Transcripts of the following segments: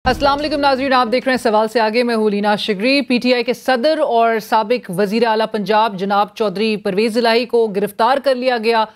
अस्सलाम वालेकुम नाज़रीन, आप देख रहे हैं सवाल से आगे। मैं हूं लीना शिगरी। पीटीआई के सदर और साबिक वजीर आला पंजाब जनाब चौधरी परवेज इलाही को गिरफ्तार कर लिया गया।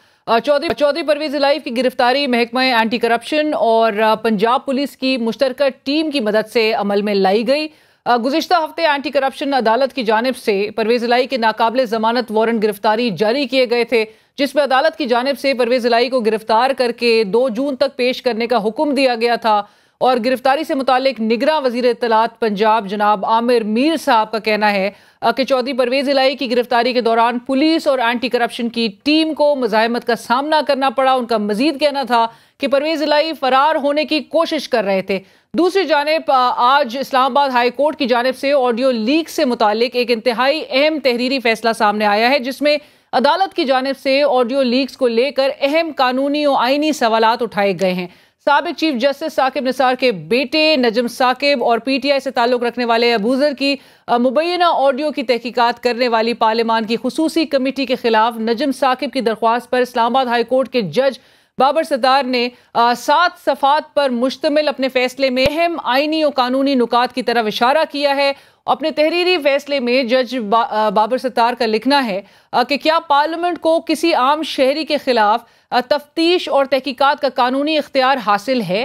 चौधरी परवेज इलाही की गिरफ्तारी महकमा एंटी करप्शन और पंजाब पुलिस की मुश्तरका टीम की मदद से अमल में लाई गई। गुज़िश्ता हफ्ते एंटी करप्शन अदालत की जानिब से परवेज इलाही के नाकाबिल जमानत वारंट गिरफ्तारी जारी किए गए थे, जिसमें अदालत की जानिब से परवेज इलाही को गिरफ्तार करके 2 जून तक पेश करने का हुक्म दिया गया था। और गिरफ्तारी से मुतालिक निगरान वजीर इत्तलात पंजाब जनाब आमिर मीर साहब का कहना है कि चौधरी परवेज इलाही की गिरफ्तारी के दौरान पुलिस और एंटी करप्शन की टीम को मुज़ाहमत का सामना करना पड़ा। उनका मजीद कहना था कि परवेज इलाही फरार होने की कोशिश कर रहे थे। दूसरी जानिब आज इस्लामाबाद हाई कोर्ट की जानिब से ऑडियो लीक से मुतालिक एक इंतहाई अहम तहरीरी फैसला सामने आया है, जिसमें अदालत की जानिब से ऑडियो लीक्स को लेकर अहम कानूनी और आईनी सवालात उठाए गए हैं। साबिक चीफ जस्टिस साकिब निसार के बेटे नजम साकिब और पीटीआई से ताल्लुक रखने वाले अबूजर की मुबैना ऑडियो की तहकीकात करने वाली पार्लियामान की खुसूसी कमेटी के खिलाफ नजम साकिब की दरख्वास्त पर इस्लामाबाद हाई कोर्ट के जज बाबर सत्तार ने 7 सफ़ात पर मुश्तमिल अपने फैसले में अहम आईनी और कानूनी नुकात की तरफ इशारा किया है। अपने तहरीरी फैसले में जज बाबर सत्तार का लिखना है कि क्या पार्लियामेंट को किसी आम शहरी के खिलाफ तफ्तीश और तहकीकात का कानूनी इख्तियार हासिल है?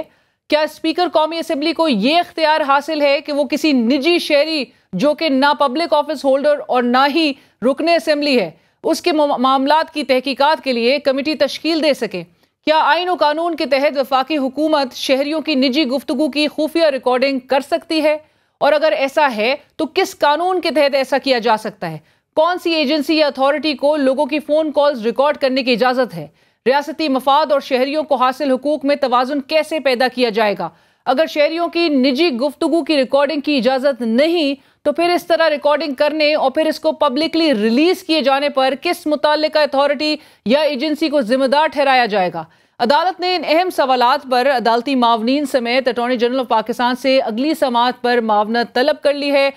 क्या स्पीकर कौमी असम्बली को ये इख्तियार हासिल है कि वो किसी निजी शहरी जो कि ना पब्लिक ऑफिस होल्डर और ना ही रुकने असम्बली है उसके मामलात की तहकीकात के लिए कमेटी तश्कील दे सके? क्या आईन और कानून के तहत वफाकी हुकूमत शहरियों की निजी गुफ्तगू की खुफिया रिकॉर्डिंग कर सकती है? और अगर ऐसा है तो किस कानून के तहत ऐसा किया जा सकता है? कौन सी एजेंसी या अथॉरिटी को लोगों की फोन कॉल्स रिकॉर्ड करने की इजाजत है? रियासती मफाद और शहरियों को हासिल हुकूक में तवाजुन कैसे पैदा किया जाएगा? अगर शहरियों की निजी गुफ्तगू की रिकॉर्डिंग की इजाजत नहीं तो फिर इस तरह रिकॉर्डिंग करने और फिर इसको पब्लिकली रिलीज किए जाने पर किस मुताल्लिका अथॉरिटी या एजेंसी को जिम्मेदार ठहराया जाएगा? अदालत ने इन अहम सवालात पर अदालती मावनीन समेत अटॉर्नी जनरल ऑफ पाकिस्तान से अगली समाअत पर मावनत तलब कर ली है।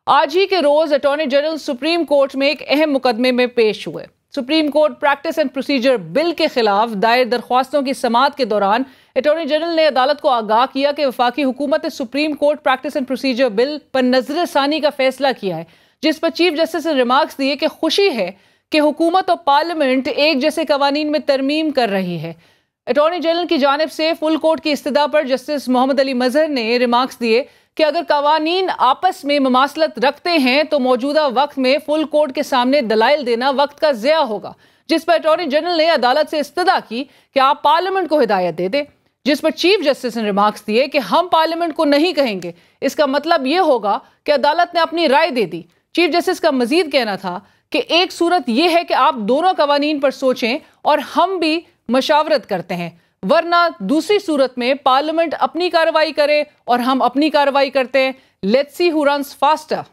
आज ही के रोज अटॉर्नी जनरल सुप्रीम कोर्ट में एक अहम मुकदमे में पेश हुए। Supreme court practice and procedure bill के खिलाफ दायर दरख्वास्तों की समाअत के दौरान अटॉर्नी जनरल ने अदालत को आगाह किया कि वफाकी हुकूमत ने supreme court practice and procedure bill पर नजरसानी का फैसला किया है, जिस पर चीफ जस्टिस ने रिमार्क्स दिए कि खुशी है कि हुकूमत और पार्लियामेंट एक जैसे कवानीन में तरमीम कर रही है। अटॉर्नी जनरल की जानिब से फुल कोर्ट की इस्तदा पर जस्टिस मोहम्मद अली मजहर ने रिमार्क्स दिए कि अगर कवानीन आपस में ममासलत रखते हैं तो मौजूदा वक्त में फुल कोर्ट के सामने दलाइल देना वक्त का ज़िया होगा, जिस पर अटॉर्नी जनरल ने अदालत से इस्तदा की कि आप पार्लियामेंट को हिदायत दे दें, जिस पर चीफ जस्टिस ने रिमार्क्स दिए कि हम पार्लियामेंट को नहीं कहेंगे, इसका मतलब यह होगा कि अदालत ने अपनी राय दे दी। चीफ जस्टिस का मजीद कहना था कि एक सूरत यह है कि आप दोनों कवानीन पर सोचें और हम भी मशावरत करते हैं, वरना दूसरी सूरत में पार्लियामेंट अपनी कार्रवाई करे और हम अपनी कार्रवाई करते हैं। Let's see who runs faster.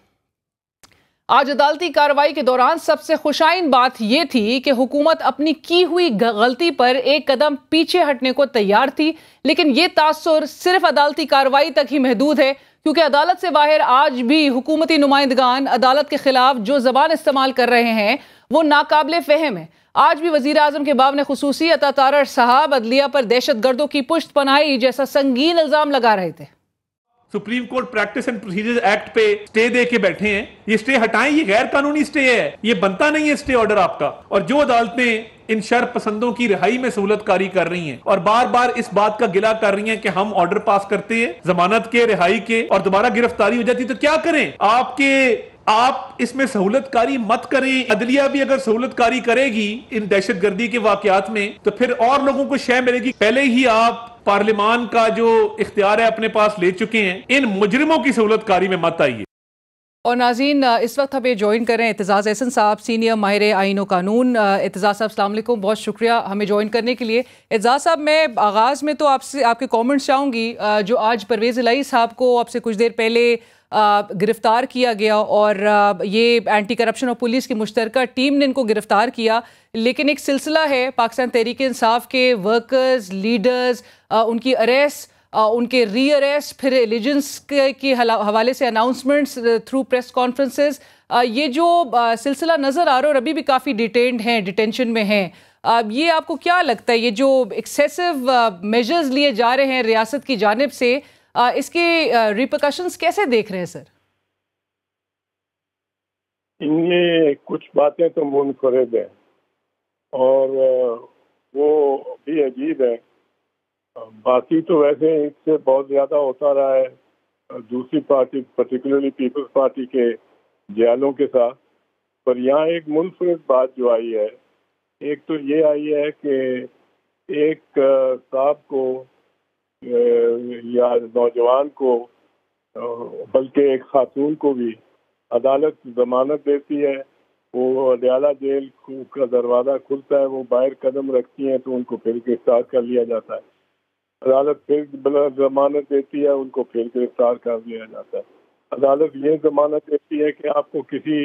आज अदालती कार्रवाई के दौरान सबसे खुशाइन बात यह थी कि हुकूमत अपनी की हुई गलती पर एक कदम पीछे हटने को तैयार थी, लेकिन यह तासुर सिर्फ अदालती कार्रवाई तक ही महदूद है, क्योंकि अदालत से बाहर आज भी हुकूमती नुमाइंदगान अदालत के खिलाफ जो जबान इस्तेमाल कर रहे हैं वो नाकाबिले फहम है। आज भी वजीर आजम के बाब ने खुसूसी अता तारर साहब अदलिया पर दहशत गर्दों की पुष्ट पनाही जैसा संगीन इल्जाम लगा रहे थे। Supreme court practice and procedure act पे स्टे दे के बैठे हैं, ये स्टे हटाएं, ये गैर कानूनी स्टे है, ये बनता नहीं है स्टे ऑर्डर आपका। और जो अदालतें इन शर पसंदों की रिहाई में सहूलतकारी कर रही हैं और बार बार इस बात का गिला कर रही हैं कि हम ऑर्डर पास करते हैं जमानत के, रिहाई के, और दोबारा गिरफ्तारी हो जाती तो क्या करें? आप इसमें सहूलतकारी मत करें। अदलिया भी अगर सहूलतकारी करेगी इन दहशतगर्दी के वाकयात में तो फिर और लोगों को शय मिलेगी। पहले ही आप पार्लियामान का जो इख्तियार है अपने पास ले चुके हैं, इन मुजरिमों की सहूलतकारी में मत आइए। और नाज़रीन, इस वक्त हमें ज्वाइन कर रहे हैं एतजाज़ एहसन साहब, सीनियर माहिर आईन व कानून। एतजाज़ साहब अस्सलाम वालेकुम, बहुत शुक्रिया हमें ज्वाइन करने के लिए। एतजाज़ साहब, मैं आगाज़ में तो आपसे आपके कमेंट्स चाहूँगी। जो आज परवेज इलाही साहब को आपसे कुछ देर पहले गिरफ्तार किया गया और ये एंटी करप्शन और पुलिस की मुश्तरका टीम ने इनको गिरफ्तार किया, लेकिन एक सिलसिला है पाकिस्तान तहरीक इंसाफ के वर्कर्स, लीडर्स, उनकी अरेस्ट, उनके री अरेस्ट, फिर एलिजेंस के हवाले से अनाउंसमेंट्स थ्रू प्रेस कॉन्फ्रेंसेस, ये जो सिलसिला नज़र आ रहा है और अभी भी काफ़ी डिटेन्ड हैं, डिटेंशन में हैं, ये आपको क्या लगता है ये जो एक्सेसिव मेजर्स लिए जा रहे हैं रियासत की जानिब से, इसके रिपरकशंस कैसे देख रहे हैं सर? इनमें कुछ बातें तो मुनफरिद है और वो भी अजीब है। बाकी तो वैसे इससे बहुत ज्यादा होता रहा है दूसरी पार्टी, पर्टिकुलरली पीपल्स पार्टी के जयालों के साथ। पर यहाँ एक मुनफरिद बात जो आई है, एक तो ये आई है कि एक साहब को या नौजवान को, बल्कि एक खातून को भी अदालत जमानत देती है। वो अडयाला जेल का दरवाजा खुलता है, वो बाहर कदम रखती हैं तो उनको फिर गिरफ्तार कर लिया जाता है। अदालत फिर जमानत देती है, उनको फिर गिरफ्तार कर लिया जाता है। अदालत ये जमानत देती है कि आपको किसी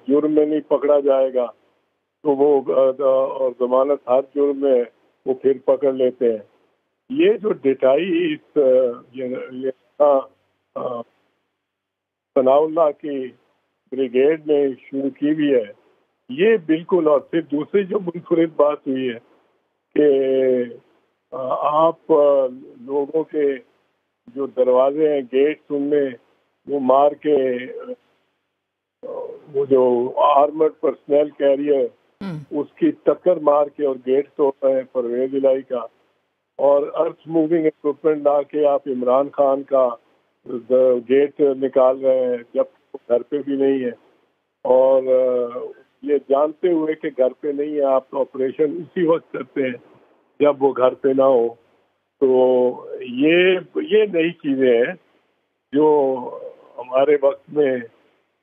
जुर्म में नहीं पकड़ा जाएगा, तो वो और जमानत हर जुर्म में वो फिर पकड़ लेते हैं। ये जो डिटाई इस सनाउल्लाह की ब्रिगेड ने शुरू की हुई है, ये बिल्कुल। और फिर दूसरी जो मुनफरिद बात हुई है कि आप लोगों के जो दरवाजे हैं, गेट्स, उनमें वो मार के वो जो आर्मर्ड पर्सनल कैरियर उसकी टक्कर मार के और गेट तोड़ रहे हैं परवेज इलाही का, और अर्थ मूविंग इक्विपमेंट ला के आप इमरान खान का गेट निकाल रहे हैं जब वो घर पे भी नहीं है। और ये जानते हुए कि घर पे नहीं है, आप ऑपरेशन उसी वक्त करते हैं जब वो घर पे ना हो। तो ये नई चीजें हैं जो हमारे वक्त में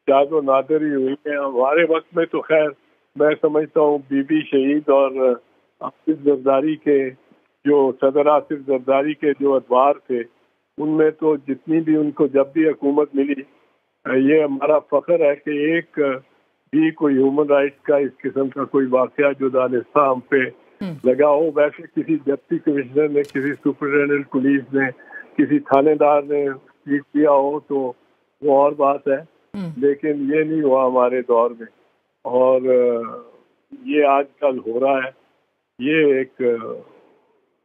शायद वो नादर ही हुई है। हमारे वक्त में तो खैर मैं समझता हूँ बीबी शहीद और आसिफ जरदारी के, जो सदर आसिफ जरदारी के जो अखबार थे, उनमें तो जितनी भी उनको जब भी हुकूमत मिली, ये हमारा फख्र है कि एक भी कोई ह्यूमन राइट्स का इस किस्म का कोई वाकया जो दानिस्ता हम पे लगा हो। वैसे किसी डिप्टी कमिश्नर ने, किसी सुपरिटेंडेंट पुलिस ने, किसी थानेदार ने ट्वीट किया हो तो वो और बात है, लेकिन ये नहीं हुआ हमारे दौर में। और ये आजकल हो रहा है, ये एक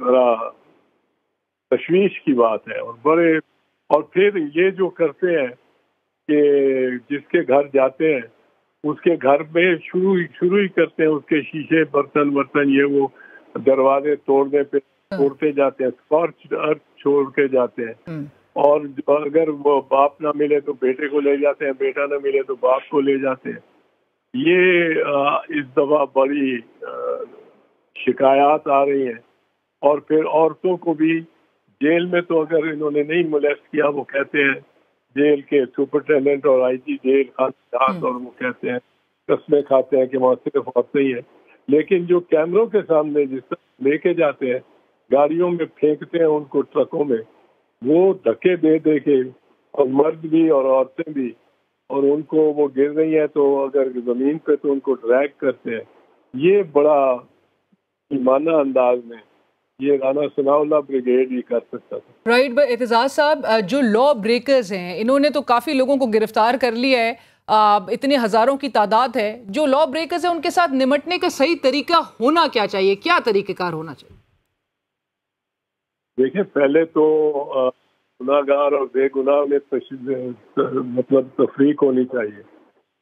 बड़ा तशवीश की बात है। और फिर ये जो करते हैं कि जिसके घर जाते हैं उसके घर में शुरू ही करते हैं, उसके शीशे, बर्तन ये वो दरवाजे तोड़ते जाते हैं, स्कॉर्च अर्थ छोड़ के जाते हैं। और अगर वो बाप ना मिले तो बेटे को ले जाते हैं, बेटा ना मिले तो बाप को ले जाते हैं। ये इस दफा बड़ी शिकायत आ रही हैं। और फिर औरतों को भी जेल में, तो अगर इन्होंने नहीं मोलेस्ट किया, वो कहते हैं जेल के सुपरिटेंडेंट और आईजी जेल खास, और वो कहते हैं, कस्में खाते हैं कि वहाँ सिर्फ औरतें ही है। लेकिन जो कैमरों के सामने जिस तरह लेके जाते हैं, गाड़ियों में फेंकते हैं उनको, ट्रकों में, वो धक्के दे के, और मर्द भी और औरतें भी, और उनको वो गिर रही है तो अगर जमीन पे तो उनको ड्रैग करते हैं। ये बड़ा ईमाना अंदाज में ये राना सनाउल्लाह ब्रिगेड ही कर सकता था। राइट, बट एतजाज साहब, जो लॉ ब्रेकर्स हैं इन्होंने तो काफी लोगों को गिरफ्तार कर लिया है, इतने हजारों की तादाद है। जो लॉ ब्रेकर्स हैं उनके साथ निपटने का सही तरीका होना क्या चाहिए, क्या तरीकेकार होना चाहिए? देखिए, पहले तो गुनाहगार और बेगुनाह में मतलब तफरीक होनी चाहिए।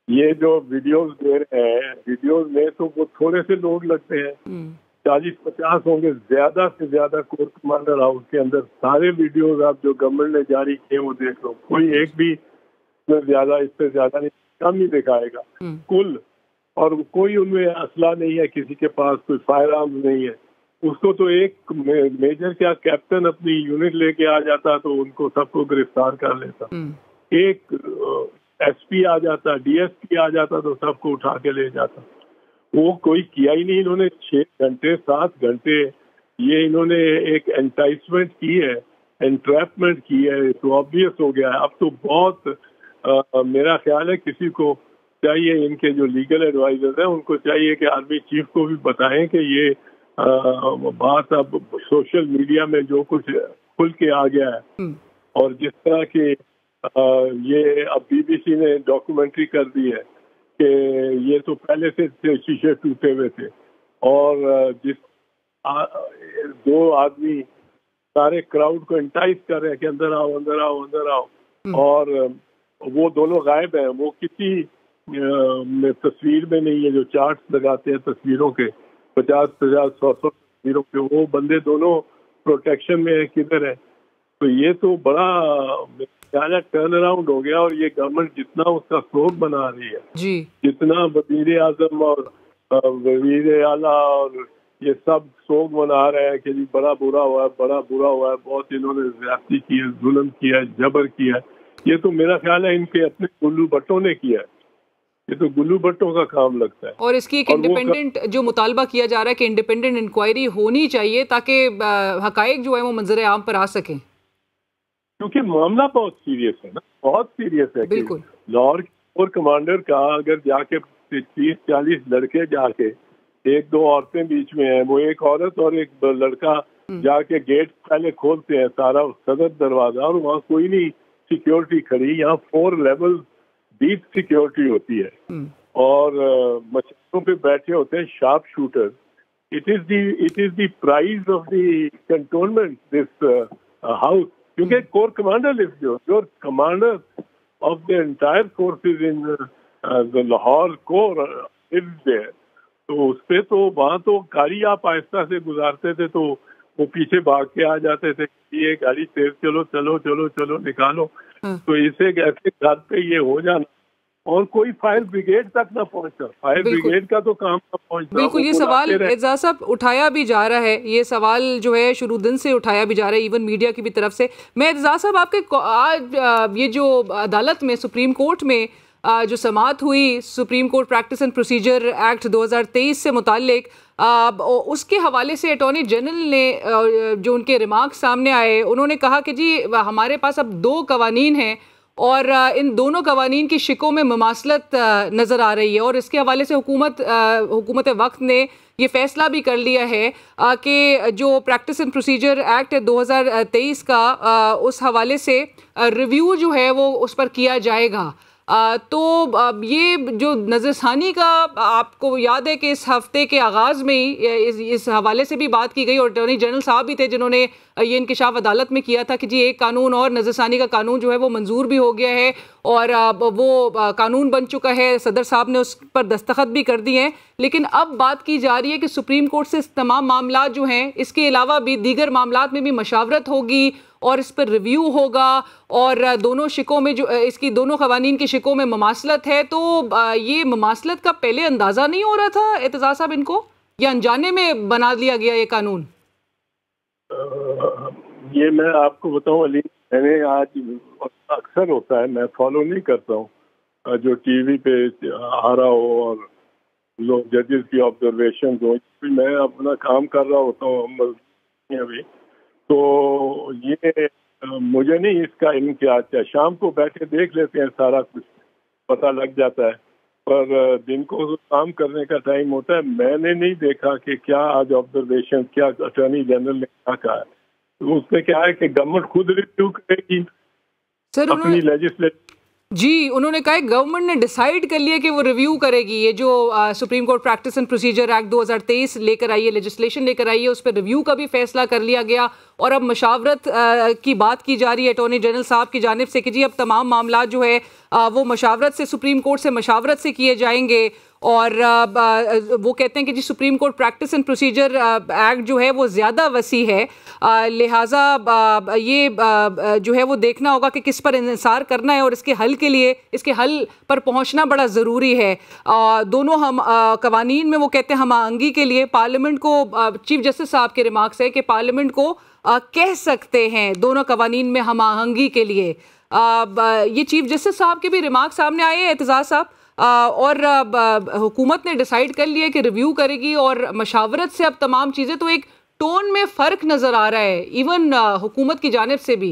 ये जो वीडियोस दे रहे हैं, वीडियोस में तो वो थोड़े से लोग लगते हैं, 40-50 होंगे ज्यादा से ज्यादा। कोर्ट कमांडर हाउस के अंदर सारे वीडियोस आप जो गवर्नमेंट ने जारी किए वो देख लो, कोई एक भी ज्यादा, इससे ज्यादा नहीं, कम ही दिखाएगा कुल। और कोई उनमें असला नहीं है, किसी के पास कोई फायर आर्म्स नहीं है। उसको तो एक मेजर क्या कैप्टन अपनी यूनिट लेके आ जाता तो उनको सबको गिरफ्तार कर लेता। एक एसपी आ जाता, डीएसपी आ जाता तो सबको उठा के ले जाता। वो कोई किया ही नहीं। इन्होंने 6 घंटे 7 घंटे ये इन्होंने एक एंटाइसमेंट की है, एंट्रैपमेंट की है, तो ऑब्वियस हो गया है। अब तो बहुत मेरा ख्याल है किसी को चाहिए, इनके जो लीगल एडवाइजर्स हैं उनको चाहिए कि आर्मी चीफ को भी बताएं कि ये बात अब सोशल मीडिया में जो कुछ खुल के आ गया है, और जिस तरह की ये अब बीबीसी ने डॉक्यूमेंट्री कर दी है कि ये तो पहले से शीशे टूटे हुए थे, और जिस 2 आदमी सारे क्राउड को इंटाइस कर रहे हैं कि अंदर आओ अंदर आओ अंदर आओ, और वो दोनों गायब हैं। वो किसी तस्वीर में नहीं है। जो चार्ट्स लगाते हैं तस्वीरों के 50-50, 100 तस्वीरों के, वो बंदे दोनों प्रोटेक्शन में है, किधर है? तो ये तो बड़ा टर्न अराउंड हो गया। और ये गवर्नमेंट जितना उसका सोग बना रही है जी, जितना वजीर आजम और वजीर आला और ये सब सोग मना रहे हैं कि जी बड़ा बुरा हुआ है, बड़ा बुरा हुआ है, बहुत इन्होंने ज्यादती की है, जुल्म किया है, जबर किया है। ये तो मेरा ख्याल है इनके अपने गुल्लू भट्टों ने किया है। ये तो गुल्लू भट्टों का काम लगता है। और इसकी एक इंडिपेंडेंट जो मुतालबा किया जा रहा है कि इंडिपेंडेंट इंक्वायरी होनी चाहिए ताकि हकायक जो है वो मंजर आम पर आ सकें, क्योंकि मामला बहुत सीरियस है ना, बहुत सीरियस है। बिल्कुल। लाहौर कोर कमांडर का अगर जाके 30-40 लड़के जाके, 1-2 औरतें बीच में हैं, वो एक औरत और एक लड़का जाके गेट पहले खोलते हैं सारा सदर दरवाजा, और वहाँ कोई नहीं सिक्योरिटी खड़ी। यहाँ 4 लेवल डीप सिक्योरिटी होती है और मछलियों पे बैठे होते हैं sharp shooter. It is the prize of the cantonment this house, क्योंकि core commander lives your commander of the entire forces in the Lahore core lives there. तो उस पे तो वहाँ तो गाड़ी आप आहिस्ता से गुजारते थे तो वो पीछे भाग के आ जाते थे, ये गाड़ी तेज चलो चलो चलो चलो निकालो। तो इसे ऐसे घर पे ये हो जाना, और कोई फायर ब्रिगेड तक ना पहुंचता। फायर ब्रिगेड का तो काम ना पहुंचता। बिल्कुल, ये सवाल एजाज साहब उठाया भी जा रहा है, ये सवाल जो है शुरू दिन से उठाया भी जा रहा है, इवन मीडिया की भी तरफ से। मैं एजाज साहब आपके आज ये जो अदालत में सुप्रीम कोर्ट में जो समाअत हुई supreme court practice and procedure act 2023 से मुताल्लिक, उसके हवाले से अटॉर्नी जनरल ने जो उनके रिमार्क सामने आए, उन्होंने कहा कि जी हमारे पास अब 2 कवानीन हैं और इन दोनों कवानीन की शिकों में मुमासलत नज़र आ रही है। और इसके हवाले से हुकूमत वक्त ने ये फैसला भी कर लिया है कि जो प्रैक्टिस एंड प्रोसीजर एक्ट 2023 का उस हवाले से रिव्यू जो है वो उस पर किया जाएगा। तो ये जो नज़रसानी का आपको याद है कि इस हफ्ते के आगाज़ में ही इस हवाले से भी बात की गई और अटॉर्नी जनरल साहब भी थे जिन्होंने ये इंकिशाफ अदालत में किया था कि जी एक कानून और नज़रसानी का कानून जो है वो मंजूर भी हो गया है और वो कानून बन चुका है, सदर साहब ने उस पर दस्तखत भी कर दिए हैं। लेकिन अब बात की जा रही है कि सुप्रीम कोर्ट से तमाम मामला जो हैं, इसके अलावा भी दीगर मामलात में भी मशावरत होगी और इस पर रिव्यू होगा और दोनों शिकों में जो इसकी दोनों कवानीन की शिकों में ममासलत है। तो ये ममासलत का पहले अंदाज़ा नहीं हो रहा था एतजाज़ साहब इनको, या अनजाने में बना लिया गया ये कानून? ये मैं आपको बताऊं अली, मैंने आज अक्सर होता है, मैं फॉलो नहीं करता हूँ जो टीवी पे आ रहा हो और लोग जजेस की ऑब्जर्वेशन हो, मैं अपना काम कर रहा होता हूँ अभी। तो ये मुझे नहीं इसका इल्म क्या, अच्छा शाम को बैठे देख लेते हैं, सारा कुछ पता लग जाता है, पर दिन को काम करने का टाइम होता है। मैंने नहीं देखा कि क्या आज ऑब्जर्वेशन, क्या अटॉर्नी जनरल ने क्या कहा है। तो उसमें क्या है कि गवर्नमेंट खुद रिव्यू करेगी सर अपनी लेजिस्लेटिव। जी, उन्होंने कहा गवर्नमेंट ने डिसाइड कर लिया कि वो रिव्यू करेगी। ये जो supreme court practice and procedure act 2023 लेकर आई है, लेजिस्लेशन लेकर आई है, उस पर रिव्यू का भी फैसला कर लिया गया और अब मशावरत की बात की जा रही है अटॉर्नी जनरल साहब की जानिब से कि जी अब तमाम मामला जो है वो मशावरत से, सुप्रीम कोर्ट से मशावरत से किए जाएंगे। और वो कहते हैं कि जी supreme court practice and procedure act जो है वो ज़्यादा वसी है, लिहाजा ये जो है वो देखना होगा कि किस पर इंसार करना है और इसके हल के लिए, इसके हल पर पहुंचना बड़ा ज़रूरी है। दोनों हम कवानीन में वो कहते हैं हम आहंगी के लिए पार्लियामेंट को, चीफ जस्टिस साहब के रिमार्क्स है कि पार्लियामेंट को कह सकते हैं दोनों कवानीन में हम आहंगी के लिए। ये चीफ जस्टिस साहब के भी रिमार्क सामने आए हैं एतजाज़ साहब, और हुकूमत ने डिसाइड कर लिया कि रिव्यू करेगी और मशावरत से अब तमाम चीज़ें, तो एक टोन में फ़र्क नज़र आ रहा है इवन हुकूमत की जानिब से भी।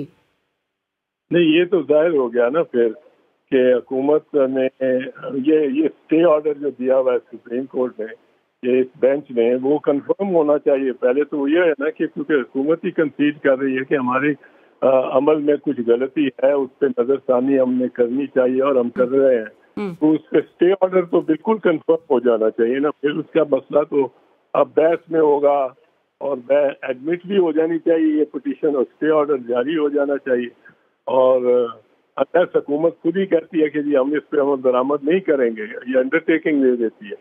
नहीं, ये तो जाहिर हो गया ना फिर कि हुकूमत ने ये स्टे ऑर्डर जो दिया हुआ है सुप्रीम कोर्ट ने, ये इस बेंच ने, वो कंफर्म होना चाहिए। पहले तो ये है ना कि क्योंकि हुकूमत ही कंसीड कर रही है कि हमारे अमल में कुछ गलती है, उस पर नजरसानी हमने करनी चाहिए और हम कर रहे हैं, तो उस पर स्टे ऑर्डर तो बिल्कुल कंफर्म हो जाना चाहिए ना। फिर उसका मसला तो अब बहस में होगा और एडमिट भी हो जानी चाहिए ये पिटीशन और स्टे ऑर्डर जारी हो जाना चाहिए। और अगर हुकूमत खुद ही कहती है कि जी हम इस पे अमल दरामद नहीं करेंगे, ये अंडरटेकिंग ले देती है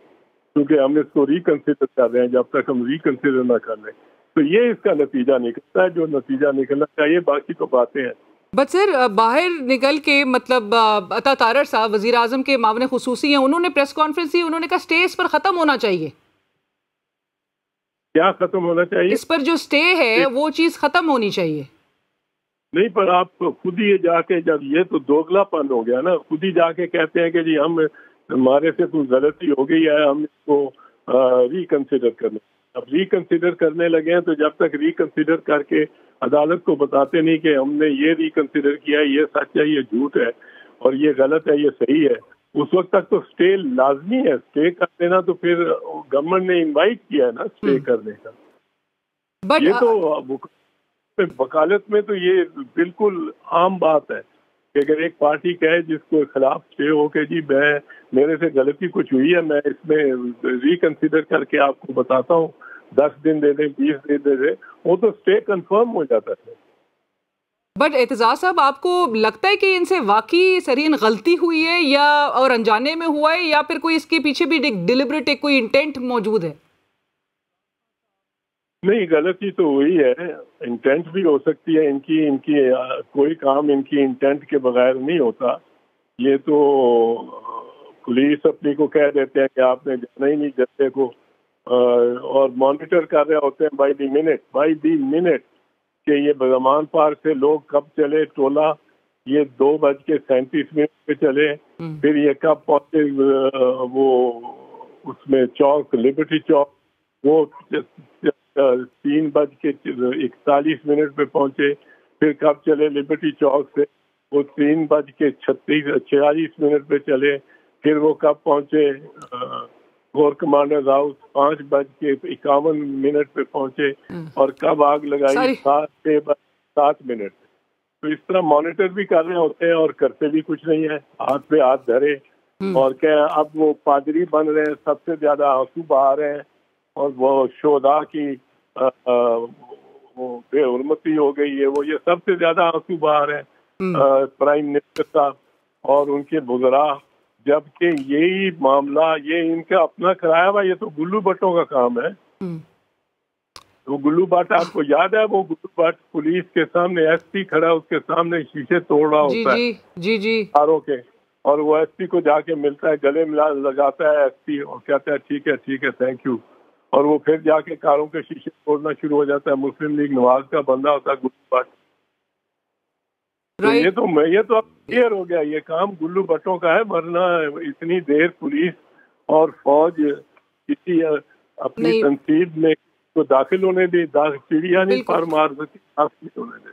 क्योंकि हम इसको रिकंसिडर कर रहे हैं, जब तक हम रिकंसिडर ना कर लें तो ये इसका नतीजा निकलता है जो नतीजा निकलना चाहिए, बाकी तो बातें हैं। बट सर बाहर निकल के मतलब अता तारर साहब वजीर आजम के मामले खुसूसी हैं, उन्होंने प्रेस कॉन्फ्रेंस दी, उन्होंने कहा स्टे इस पर खत्म होना चाहिए। क्या खत्म होना चाहिए? इस पर जो स्टे है वो चीज खत्म होनी चाहिए। नहीं, पर आप खुद ही जाके, जब ये तो दोगलापन हो गया ना, खुद ही जाके कहते हैं कि जी हम हमारे से कुछ गलती हो गई है, हम इसको रिकंसिडर करने। अब रिकंसिडर करने लगे हैं तो जब तक रिकंसिडर करके अदालत को बताते नहीं कि हमने ये रिकंसिडर किया है, ये सच है, ये झूठ है और ये गलत है, ये सही है, उस वक्त तक तो स्टे लाजमी है। स्टे कर देना तो फिर गवर्नमेंट ने इनवाइट किया है ना स्टे करने का। बट ये तो वकालत में तो ये बिल्कुल आम बात है कि अगर एक पार्टी कहे जिसको खिलाफ स्टे हो के जी मेरे से गलती कुछ हुई है, मैं इसमें रिकंसिडर करके आपको बताता हूँ, 10 दिन दे दें, 20 दिन दे दें, वो तो स्टे कंफर्म हो जाता है। बट एतजाज साहब, आपको लगता है कि इनसे वाकई सरीन गलती हुई है या और अनजाने में हुआ है, या फिर कोई इसके पीछे भी डिलिबरेट कोई इंटेंट मौजूद है? नहीं, गलती तो हुई है, इंटेंट भी हो सकती है इनकी कोई काम इनकी इंटेंट के बगैर नहीं होता। ये तो पुलिस अपनी को कह देते हैं कि आपने जाना ही नहीं जत्थे को, और मॉनिटर कर रहे होते हैं बाई दी मिनट कि ये बगमान पार्क से लोग कब चले टोला, ये 2:37 पे चले, फिर ये कब पहुंचे वो उसमें चौक लिबर्टी चौक, वो 3:41 पे पहुंचे, फिर कब चले लिबर्टी चौक से, वो 3:46 पे चले, फिर वो कब पहुंचे कोर कमांडर हाउस, 5:51 पे पहुंचे, और कब आग लगाई 7:07। तो इस तरह मॉनिटर भी कर रहे होते हैं और करते भी कुछ नहीं है, हाथ पे हाथ धरे और क्या। अब वो पादरी बन रहे हैं, सबसे ज्यादा आंसू बहा रहे हैं, और वो शोधा की वो बेहुरमती हो गई है, वो ये सबसे ज्यादा आंसू बहा रहे हैं प्राइम मिनिस्टर साहब और उनके बुजुर्ग, जबकि यही मामला ये इनका अपना कराया हुआ, ये तो गुल्लू भट्टों का काम है। वो गुल्लू भट्ट, आपको याद है वो गुल्लू भट्ट पुलिस के सामने एसपी खड़ा, उसके सामने शीशे तोड़ रहा होता है जी कारों के, और वो एसपी को जाके मिलता है, गले मिला लगाता है एसपी और कहता है ठीक है थैंक यू, और वो फिर जाके कारों के शीशे तोड़ना शुरू हो जाता है। मुस्लिम लीग नवाज का बंदा होता है गुल्लू भट्ट। तो ये तो अब क्लियर हो गया, ये काम गुल्लू भट्टों का है, वरना इतनी देर पुलिस और फौज किसी अपनी तनसीब में तो दाखिल होने दी, चिड़िया नहीं पार मार सकती, दाखिल होने दे।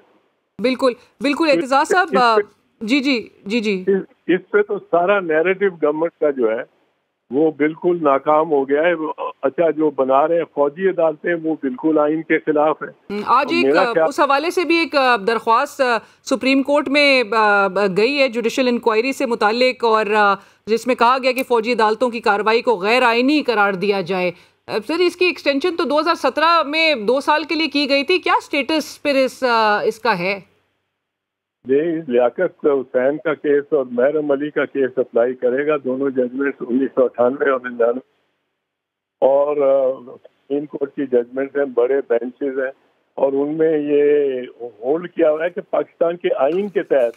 बिल्कुल एतजाज साहब, जी इस पे तो सारा नैरेटिव गवर्नमेंट का जो है वो बिल्कुल नाकाम हो गया है। अच्छा, जो बना रहे हैं फौजी अदालतें, वो बिल्कुल आइन के खिलाफ है। आज एक उस हवाले से भी एक दरख्वास्त सुप्रीम कोर्ट में गई है जुडिशल इंक्वायरी से मुतालिक, और जिसमें कहा गया कि फौजी अदालतों की कार्रवाई को गैर आइनी करार दिया जाए। सर, इसकी एक्सटेंशन तो 2017 में 2 साल के लिए की गई थी, क्या स्टेटस फिर इसका है? लियाकत हुसैन का केस और महरम अली का केस अप्लाई करेगा, दोनों जजमेंट 1998 और 99, और सुप्रीम कोर्ट की जजमेंट हैं, बड़े बेंचेस हैं, और उनमें ये होल्ड किया हुआ है कि पाकिस्तान के आइन के तहत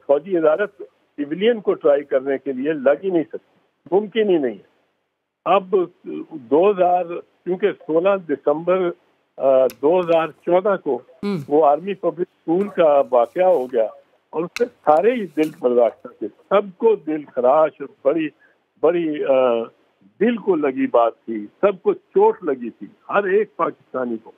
फौजी अदालत सिविलियन को ट्राई करने के लिए लग ही नहीं सकती, मुमकिन ही नहीं है। अब 2000 क्योंकि 16 दिसंबर 2014 को वो आर्मी पब्लिक स्कूल का वाकया हो गया, और उससे सारे ही दिल बर्दाश्त थे, सबको दिल खराश, बड़ी दिल को लगी बात थी, सबको चोट लगी थी, हर एक पाकिस्तानी को।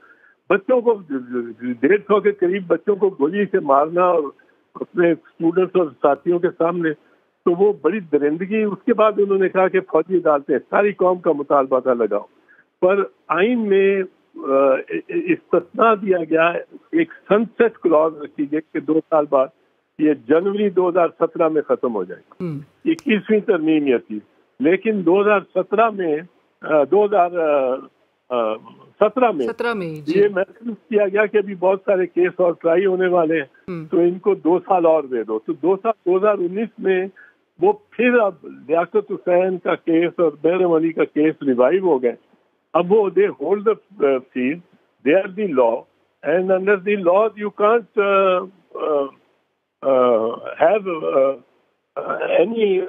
बच्चों को 150 के करीब बच्चों को गोली से मारना और अपने स्टूडेंट्स और साथियों के सामने, तो वो बड़ी दरिंदगी। उसके बाद उन्होंने कहा कि फौजी अदालतें, सारी कौम का मुतालबा था लगाओ, पर आइन में इस्तिस्ना दिया गया, एक सनसेट क्लॉज रखी गई कि 2 साल बाद ये जनवरी 2017 में खत्म हो जाएगा। 21वीं तरमीम ये थी, लेकिन 2017 में 17 में ये महसूस किया गया कि अभी बहुत सारे केस और ट्राई होने वाले हैं, तो इनको 2 साल और दे दो। तो 2 साल 2019 में वो फिर अब लियाकत हुसैन का केस और बैरम अली का केस रिवाइव हो गए। अब वो they hold the seat, they are the law, and under the law you can't have any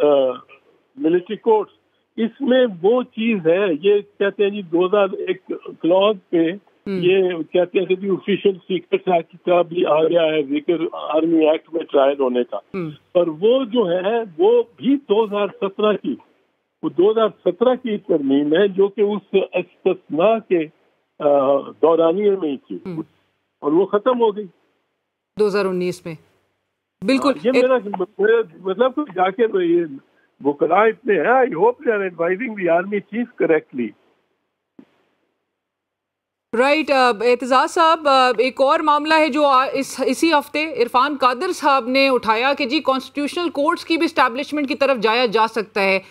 military courts. इसमें वो चीज है, ये कहते हैं जी 2001 क्लॉज पे ये कहते हैं कि ऑफिशियल सीक्रेट एक्ट का भी आ गया है जिक्र आर्मी एक्ट में ट्रायल होने का, पर वो जो है वो भी 2017 की, वो 2017 की तरमीम है जो कि उस इस्तिस्ना के दौरानिये में ही थी और वो खत्म हो गई 2019 में। बिल्कुल, ये मेरा मतलब जाके ये वकला इतने हैं, I hope they are advising the army chief correctly. Right. Aitzaz साहब, एक और मामला है जो इसी हफ्ते इरफान कादर साहब ने उठाया कि जी कॉन्स्टिट्यूशनल कोर्ट्स की भी इस्टेब्लिशमेंट की तरफ जाया जा सकता है।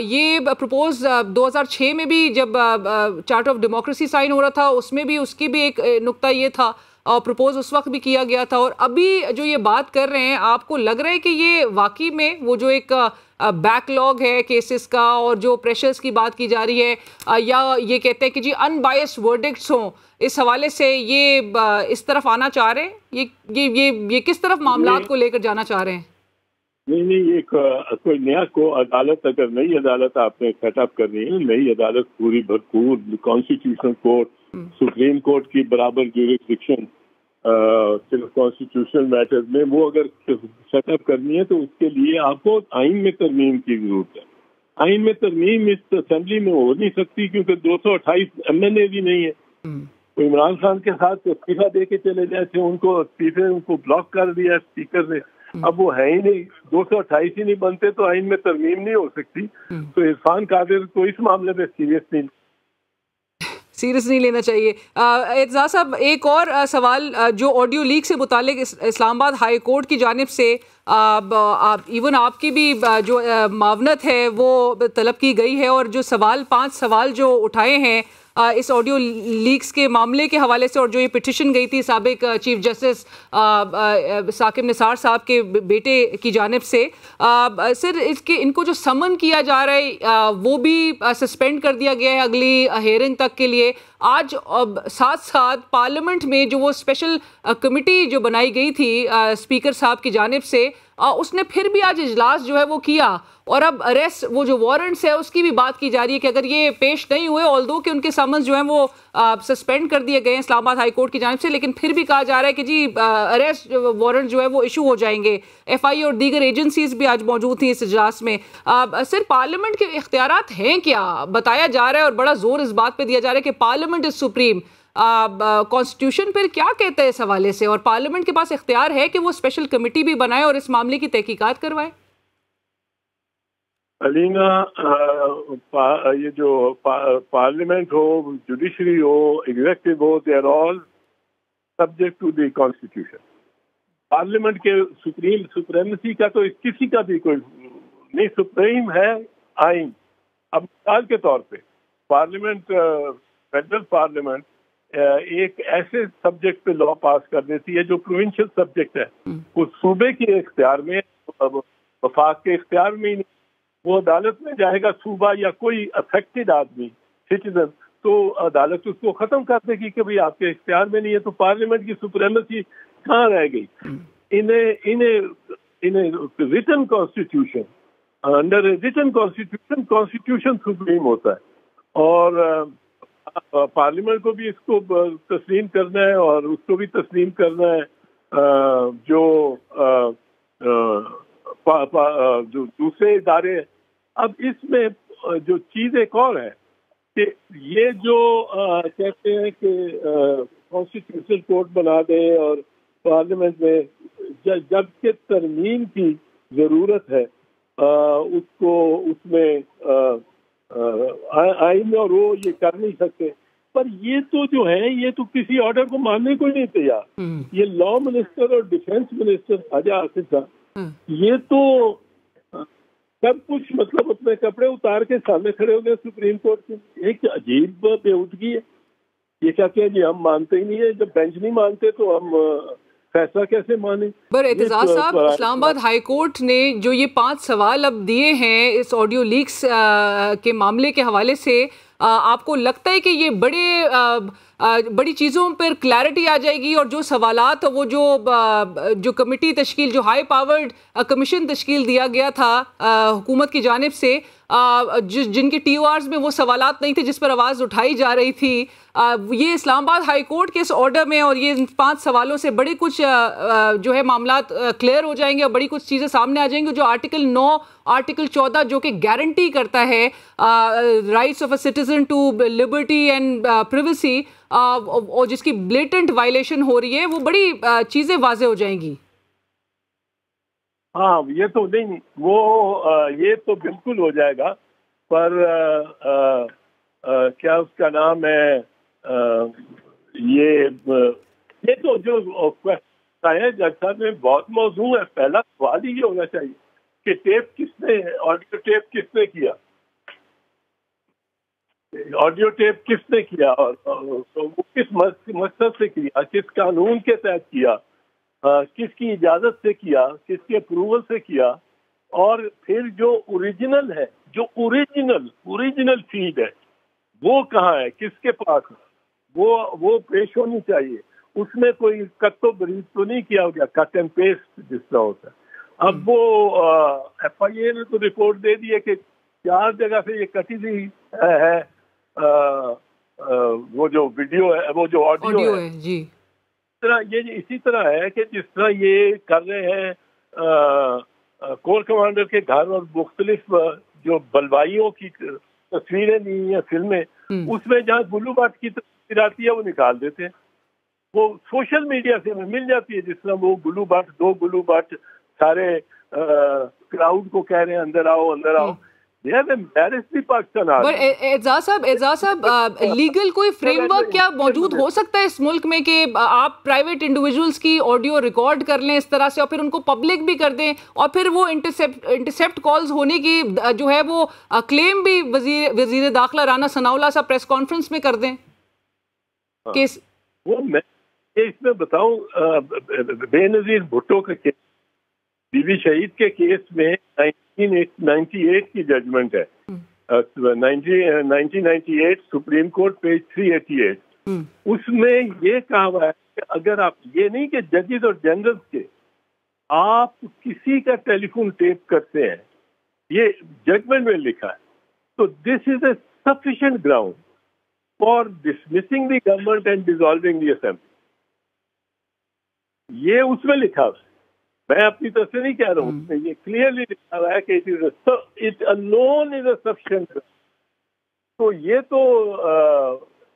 ये प्रपोज 2006 में भी जब चार्टर ऑफ डेमोक्रेसी साइन हो रहा था उसमें भी उसकी भी एक नुक्ता ये था और प्रपोज उस वक्त भी किया गया था, और अभी जो ये बात कर रहे हैं आपको लग रहा है कि ये वाकई में वो जो एक बैकलॉग है केसेस का और जो प्रेशर्स की बात की जा रही है, या ये कहते हैं कि जी अनबायस्ड वर्डिक्ट्स हों, इस हवाले से ये इस तरफ आना चाह रहे हैं? ये किस तरफ मामलात को लेकर जाना चाह रहे हैं? नहीं, ये कोई नया को अदालत, अगर नई अदालत आपने सेटअप करनी है, नई अदालत पूरी भरपूर कॉन्स्टिट्यूशनल कोर्ट, सुप्रीम कोर्ट की बराबर ज्यूरिसडिक्शन सिर्फ कॉन्स्टिट्यूशनल मैटर्स में, वो अगर सेटअप करनी है तो उसके लिए आपको आइन में तरमीम की जरूरत है। आइन में तरमीम इस असेंबली में हो नहीं सकती क्योंकि 228 MNA भी नहीं है। तो इमरान खान के साथ इस्तीफा दे के चले गए थे, उनको ब्लॉक कर दिया स्पीकर ने, अब वो है ही नहीं, 228 ही नहीं बनते तो आइन में तरमीम नहीं हो सकती। तो इरफान कादिर को इस मामले में सीरियस नहीं लेना चाहिए। एतजाज साहब, एक और सवाल जो ऑडियो लीक से मुतालिक इस्लामाबाद हाई कोर्ट की जानिब से इवन आपकी भी जो मावनत है वो तलब की गई है, और जो 5 सवाल जो उठाए हैं इस ऑडियो लीक्स के मामले के हवाले से, और जो ये पिटिशन गई थी साबिक चीफ जस्टिस साकिब निसार साहब के बेटे की जानिब से, सर इनको जो समन किया जा रहा है वो भी सस्पेंड कर दिया गया है अगली हेयरिंग तक के लिए। आज साथ साथ पार्लियामेंट में जो वो स्पेशल कमेटी जो बनाई गई थी स्पीकर साहब की जानिब से, उसने फिर भी आज इजलास जो है वो किया, और अब अरेस्ट वो जो वारंट्स है उसकी भी बात की जा रही है कि अगर ये पेश नहीं हुए, ऑल्दो कि उनके समन्स जो है वो सस्पेंड कर दिए गए हैं इस्लामाबाद हाई कोर्ट की जानिब से, लेकिन फिर भी कहा जा रहा है कि जी अरेस्ट वारंट जो है वो इशू हो जाएंगे। FI और दीगर एजेंसीज भी आज मौजूद थी इस इजलास में। सर पार्लियामेंट के इख्तियारात हैं क्या? बताया जा रहा है और बड़ा जोर इस बात पर दिया जा रहा है कि पार्लियामेंट इज सुप्रीम। कॉन्स्टिट्यूशन फिर क्या कहते हैं इस हवाले से, और पार्लियामेंट के पास इख्तियार है कि वो स्पेशल कमेटी भी बनाए और इस मामले की तहकीकात करवाए? अलीना, ये जो पार्लियामेंट हो, जुडिशरी हो, एग्जीक्यूटिव हो, they are all subject to the constitution. Parliament के सुप्रीमेसी का तो किसी का भी कोई नहीं, सुप्रीम है आइन। अब मिसाल के तौर पे पार्लियामेंट, फेडरल पार्लियामेंट एक ऐसे सब्जेक्ट पे लॉ पास कर देती है जो प्रोविंशियल सब्जेक्ट है, वो सूबे के इख्तियार में, वफाक के इख्तियार में ही नहीं, वो अदालत में जाएगा सूबा या कोई अफेक्टेड आदमी सिटीजन, तो अदालत उसको खत्म कर देगी कि भाई आपके इख्तियार में नहीं है। तो पार्लियामेंट की सुप्रीमेसी कहाँ रह गई? इन्हें written constitution, under written constitution supreme होता है, और पार्लियामेंट को भी इसको तस्लीम करना है और उसको भी तस्लीम करना है जो दूसरे इदारे। अब इसमें जो चीज एक और है कि ये जो कहते हैं कि कॉन्स्टिट्यूशनल कोर्ट बना दे और पार्लियामेंट में जब के तरमीम की जरूरत है उसको उसमें आइन और वो ये कर नहीं सकते। पर ये तो जो है ये तो किसी ऑर्डर को मानने को ही नहीं तैयार। ये लॉ मिनिस्टर और डिफेंस मिनिस्टर ख्वाजा आसिफ साहब, ये तो सब कुछ मतलब अपने कपड़े उतार के सामने खड़े हो गए सुप्रीम कोर्ट के। एक अजीब बेहूदगी है। ये क्या कहें जी, हम मानते ही नहीं है। जब बेंच नहीं मानते तो हम फैसला कैसे माने? पर एतजाज साहब, इस्लामाबाद हाई कोर्ट ने जो ये 5 सवाल अब दिए हैं इस ऑडियो लीक्स के मामले के हवाले से, आपको लगता है कि ये बड़ी चीज़ों पर क्लैरिटी आ जाएगी और जो सवालात वो जो कमेटी तश्कील, जो हाई पावर्ड कमीशन तश्कील दिया गया था हुकूमत की जानिब से, जिनके TORs में वो सवालात नहीं थे जिस पर आवाज़ उठाई जा रही थी, ये इस्लामाबाद हाई कोर्ट के इस ऑर्डर में और ये 5 सवालों से बड़े कुछ जो है मामलात क्लियर हो जाएंगे और बड़ी कुछ चीज़ें सामने आ जाएंगी। जो आर्टिकल 9, आर्टिकल 14 जो कि गारंटी करता है rights of a citizen to liberty and privacy, और जिसकी ब्लेटेंट वायलेशन हो रही है, वो बड़ी चीज़ें वाजे हो जाएंगी। हाँ, ये तो नहीं, वो ये तो बिल्कुल हो जाएगा, पर क्या उसका नाम है, ये तो जो क्वेश्चन है जज साहब में बहुत मौजूद है। पहला सवाल ही ये होना चाहिए कि टेप किसने, ऑडियो टेप किसने किया, ऑडियो टेप किसने किया, और तो वो किस मकसद से किया, किस कानून के तहत किया, किसकी इजाजत से किया, किसके अप्रूवल से किया, और फिर जो ओरिजिनल है, जो ओरिजिनल फीड है वो कहाँ है, किसके पास है, वो पेश होनी चाहिए। उसमें कोई कट्टो बरीज तो नहीं किया हो गया, कट एंड पेस्ट जिस तरह होता है। अब वो FIA ने तो रिपोर्ट दे दी है कि 4 जगह से ये कटी हुई है, वो जो वीडियो है, वो जो ऑडियो है जी। ये इसी तरह है कि जिस तरह ये कर रहे हैं कोर कमांडर के घर और मुख्तलिफ जो बलवाइयों की तस्वीरें ली या फिल्में, उसमें जहाँ गुल्लू बाट की तस्वीर आती है वो निकाल देते हैं, वो सोशल मीडिया से मिल जाती है। जिस तरह वो गुल्लू बाट, 2 गुल्लू बाट सारे क्राउड को कह रहे हैं अंदर आओ, अंदर आओ। पर एजाज साहब, लीगल कोई फ्रेमवर्क क्या मौजूद हो सकता है इस मुल्क में कि आप प्राइवेट इंडिविजुअल्स की ऑडियो रिकॉर्ड कर लें इस तरह से और फिर उनको पब्लिक भी कर दें, और फिर वो इंटरसेप्ट कॉल्स होने की जो है वो क्लेम भी वजीर दाखिला राना सनाउल्लाह साहब प्रेस कॉन्फ्रेंस में कर दें? केस वो मैं इसमें बताऊं, बेनजीर भुट्टो का केस, बीबी शहीद के केस में 1998 की जजमेंट है, 1998 सुप्रीम कोर्ट पेज 388। उसमें ये कहा हुआ है कि अगर आप, ये नहीं कि जजेस और जनरल्स के, आप किसी का टेलीफोन टेप करते हैं, ये जजमेंट में लिखा है, तो this is a sufficient ground for dismissing the government and dissolving the assembly. ये उसमें लिखा हुआ है, मैं अपनी तरफ से नहीं कह रहा हूँ, ये क्लियरली लिखा हुआ है कि it alone is a sufficient. तो ये तो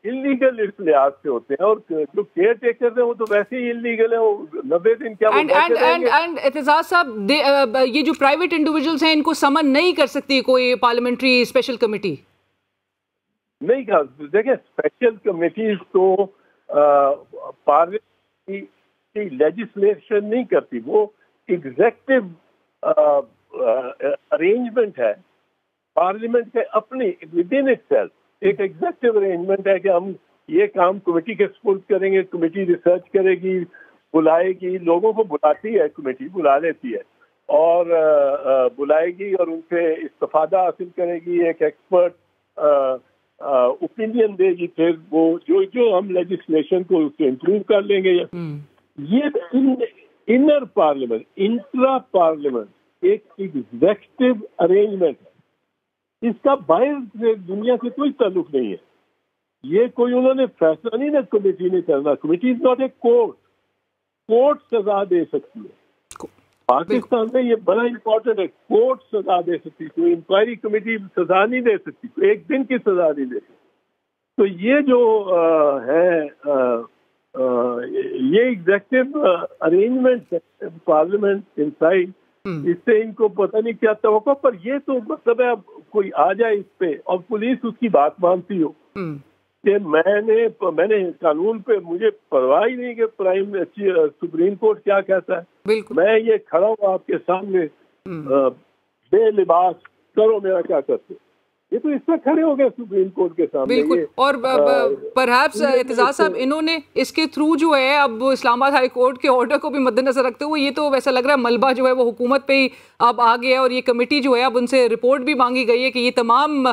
इलीगल इस लिहाज से होते हैं, और जो केयर टेकर है वो तो वैसे ही इलीगल है, वो 90 दिन क्या एंड एतजाज साहब, ये जो प्राइवेट इंडिविजुअल्स हैं इनको समन नहीं कर सकती कोई पार्लियामेंट्री स्पेशल कमेटी? नहीं कहा, देखिए स्पेशल कमेटीज तो पार्लियामेंट की लेजिस्लेशन नहीं करती, वो एग्जेक्टिव अरेंजमेंट है पार्लियामेंट के अपने विद इन इटसेल्फ। एक एग्जेक्टिव अरेंजमेंट है कि हम ये काम कमेटी के सपुर्द करेंगे, कमेटी रिसर्च करेगी, बुलाएगी, लोगों को बुलाती है, कमेटी बुला लेती है और बुलाएगी और उनसे इस्तिफादा हासिल करेगी, एक एक्सपर्ट ओपिनियन देगी, फिर वो जो हम लेजिस्लेशन को उससे इम्प्रूव कर लेंगे। ये इनर पार्लियामेंट, इंट्रा पार्लियामेंट एक एग्जेक्टिव अरेंजमेंट है, इसका बाहर दुनिया से कोई ताल्लुक नहीं है। ये कोई उन्होंने फैसला नहीं ना कमेटी ने करना, committee is not a court, court सजा दे सकती है। पाकिस्तान में ये बड़ा इंपॉर्टेंट है, कोर्ट सजा दे सकती है, कोई इंक्वायरी कमेटी सजा नहीं दे सकती, कोई एक दिन की सजा नहीं दे सकती। तो ये जो ये एग्जेक्टिव अरेंजमेंट है पार्लियामेंट इनसाइड, इससे इनको पता नहीं क्या तवक्को, पर ये तो मतलब है अब कोई आ जाए इस पे और पुलिस उसकी बात मानती हो कि मैंने कानून पे मुझे परवाह ही नहीं कि सुप्रीम कोर्ट क्या कहता है, मैं ये खड़ा हूँ आपके सामने बेलिबास, करो मेरा क्या करते। ये तो इस पर खड़े हो गए सुप्रीम कोर्ट के सामने। बिल्कुल। और परहैप्स एतजाज साहब, इन्होंने इसके थ्रू जो है अब इस्लामाबाद हाई कोर्ट के ऑर्डर को भी मद्देनजर रखते हुए, ये तो वैसा लग रहा है मलबा जो है वो हुकूमत पे ही अब आ गया है, और ये कमेटी जो है अब उनसे रिपोर्ट भी मांगी गई है कि ये तमाम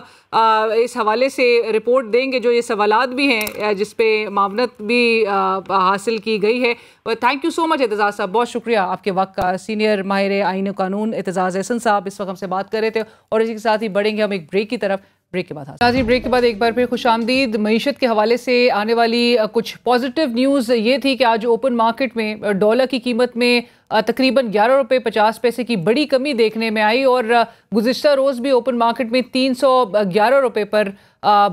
इस हवाले से रिपोर्ट देंगे, जो ये सवालात भी हैं जिसपे मामनत भी हासिल की गई है। Thank you so much Aitzaz साहब, बहुत शुक्रिया आपके वक्त का। सीनियर माहिर आईन कानून एतजाज एहसन साहब इस वक्त हमसे बात कर रहे थे, और इसी के साथ ही बढ़ेंगे हम एक ब्रेक की तरफ। ब्रेक के बाद ब्रेक के बाद एक बार फिर खुशामदीद। मईशत के हवाले से आने वाली कुछ पॉजिटिव न्यूज़ ये थी कि आज ओपन मार्केट में डॉलर की कीमत में तकरीबन 11 रुपये 50 पैसे की बड़ी कमी देखने में आई, और गुज़िश्ता रोज़ भी ओपन मार्केट में 311 रुपये पर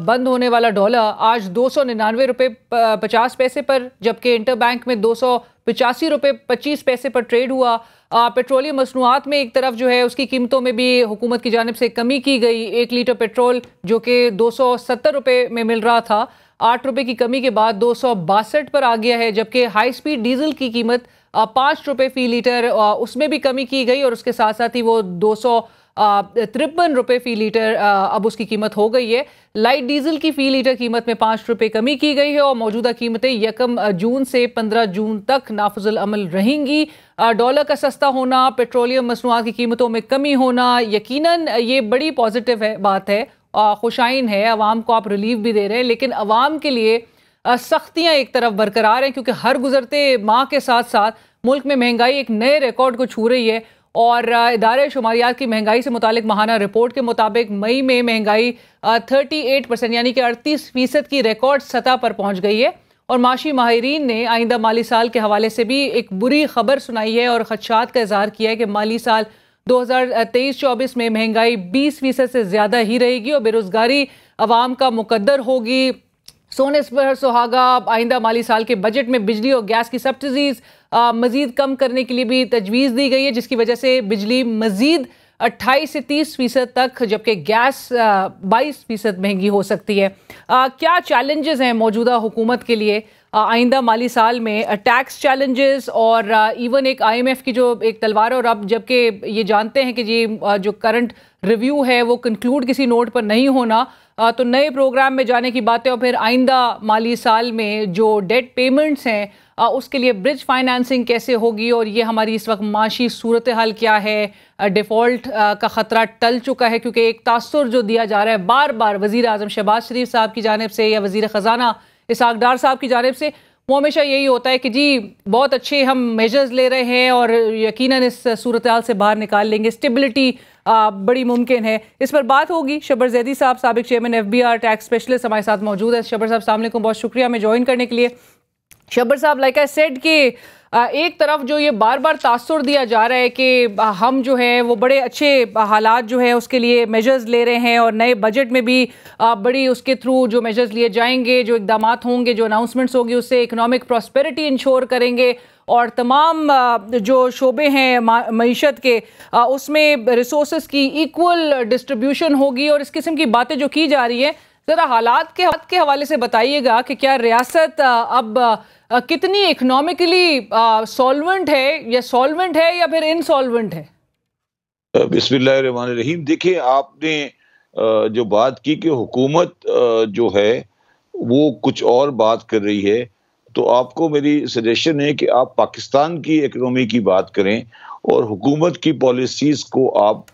बंद होने वाला डॉलर आज 299 रुपये 50 पैसे पर, जबकि इंटरबैंक में 285 रुपये 25 पैसे पर ट्रेड हुआ। पेट्रोलियम मसनूआत में एक तरफ जो है उसकी कीमतों में भी हुकूमत की जानिब से कमी की गई। 1 लीटर पेट्रोल जो कि 270 रुपये में मिल रहा था, 8 रुपये की कमी के बाद 262 पर आ गया है, जबकि हाई स्पीड डीजल की कीमत 5 रुपये फ़ी लीटर उसमें भी कमी की गई, और उसके साथ साथ ही वो 253 रुपये फ़ी लीटर अब उसकी कीमत हो गई है। लाइट डीजल की फ़ी लीटर कीमत में 5 रुपये कमी की गई है, और मौजूदा कीमतें 1 जून से 15 जून तक नाफिजुल अमल रहेंगी। डॉलर का सस्ता होना, पेट्रोलियम मसनूआत की कीमतों में कमी होना, यकीनन ये बड़ी पॉजिटिव बात है, खुशाइन है। अवाम को आप रिलीफ भी दे रहे हैं, लेकिन अवाम के लिए सख्तियाँ एक तरफ बरकरार हैं, क्योंकि हर गुजरते माह के साथ साथ मुल्क में महंगाई एक नए रिकॉर्ड को छू रही है। और इदारे शुमारियात की महंगाई से मुतालिक माहाना रिपोर्ट के मुताबिक मई में महंगाई 38% यानी कि 38% की रिकॉर्ड सतह पर पहुंच गई है। और माशी माहिरीन ने आइंदा माली साल के हवाले से भी एक बुरी खबर सुनाई है और खदशात का इजहार किया है कि माली साल 2023-24 में महंगाई 20% से ज़्यादा ही रहेगी, और बेरोज़गारी अवाम का मुकद्दर होगी। सोने पर सुहागा। आइंदा माली साल के बजट में बिजली और गैस की सब्सिडीज़ मज़ीद कम करने के लिए भी तजवीज़ दी गई है, जिसकी वजह से बिजली मज़ीद 28 से 30% तक, जबकि गैस 22% महंगी हो सकती है। क्या चैलेंजेस हैं मौजूदा हुकूमत के लिए आइंदा माली साल में? टैक्स चैलेंजेस और इवन एक IMF की जो एक तलवार, और अब जबकि ये जानते हैं कि जी जो करंट रिव्यू है वो कंक्लूड किसी नोट पर नहीं होना, तो नए प्रोग्राम में जाने की बातें, और फिर आइंदा माली साल में जो डेट पेमेंट्स हैं उसके लिए ब्रिज फाइनेंसिंग कैसे होगी, और ये हमारी इस वक्त माशी सूरत हाल क्या है। डिफ़ॉल्ट का ख़तरा टल चुका है, क्योंकि एक तासुर जो दिया जा रहा है बार बार वज़ीर आज़म शहबाज शरीफ साहब की जानिब से या वज़ीर ख़ज़ाना इसहाक़ डार साहब की जानिब से, वो हमेशा यही होता है कि जी बहुत अच्छे हम मेजर्स ले रहे हैं और यकीनन इस सूरत हाल से बाहर निकाल लेंगे, स्टेबिलिटी बड़ी मुमकिन है। इस पर बात होगी। शबर जैदी साहब, साबिक चेयरमैन FBR टैक्स स्पेशलिस्ट, हमारे साथ मौजूद है। शबर साहब अस्सलाम वालेकुम, बहुत शुक्रिया हमें ज्वाइन करने के लिए। शबर साहब, लाइक आई सेड कि एक तरफ जो ये बार बार तासुर दिया जा रहा है कि हम जो है वो बड़े अच्छे हालात जो है उसके लिए मेजर्स ले रहे हैं, और नए बजट में भी बड़ी उसके थ्रू जो मेजर्स लिए जाएंगे, जो इकदामात होंगे, जो अनाउंसमेंट्स होगी, उससे इकोनॉमिक प्रॉस्पेरिटी इंश्योर करेंगे, और तमाम जो शोबे हैं मईशत के उसमें रिसोर्सेज की इक्वल डिस्ट्रीब्यूशन होगी, और इस किस्म की बातें जो की जा रही है। ज़रा हालात के हवाले से बताइएगा कि क्या रियासत अब कितनी इकोनॉमिकली सॉल्वेंट है या फिर इनसॉल्वेंट है? बिस्मिल्लाहिर्रहमानिर्रहीम। देखिए, आपने जो बात की कि हुकूमत जो है वो कुछ और बात कर रही है, तो आपको मेरी सजेशन है कि आप पाकिस्तान की इकोनॉमी की बात करें और हुकूमत की पॉलिसीज़ को आप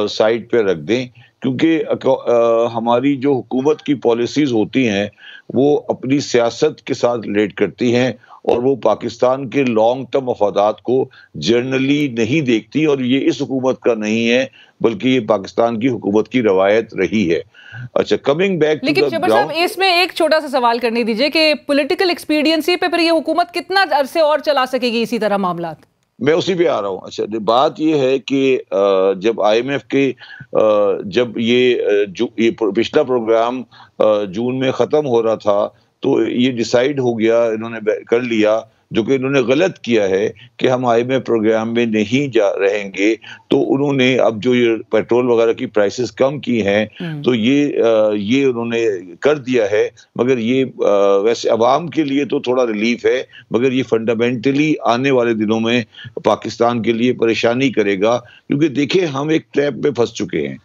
साइड पे रख दें, क्योंकि हमारी जो हुकूमत की पॉलिसीज़ होती हैं वो अपनी सियासत के साथ रिलेट करती हैं, और वो पाकिस्तान के लॉन्ग टर्म मफादात को जनरली नहीं देखती, और ये इस हुकूमत का नहीं है बल्कि ये पाकिस्तान की हुकूमत की रवायत रही है। अच्छा, कमिंग बैक, लेकिन शबर साहब इसमें एक छोटा सा सवाल करने दीजिए कि पॉलिटिकल एक्सपीडियंसी पे फिर ये हुकूमत कितना अरसे और चला सकेगी इसी तरह मामलात? मैं उसी पे आ रहा हूँ। अच्छा, बात ये है कि जब IMF के जब ये पिछला प्रोग्राम जून में ख़त्म हो रहा था, तो ये डिसाइड हो गया, इन्होंने कर लिया, जो कि इन्होंने गलत किया है कि हम IMF प्रोग्राम में नहीं जा रहेंगे। तो उन्होंने अब जो ये पेट्रोल वगैरह की प्राइसेस कम की हैं, तो ये उन्होंने कर दिया है, मगर ये वैसे अवाम के लिए तो थोड़ा रिलीफ है, मगर ये फंडामेंटली आने वाले दिनों में पाकिस्तान के लिए परेशानी करेगा, क्योंकि देखिए हम एक ट्रैप में फंस चुके हैं।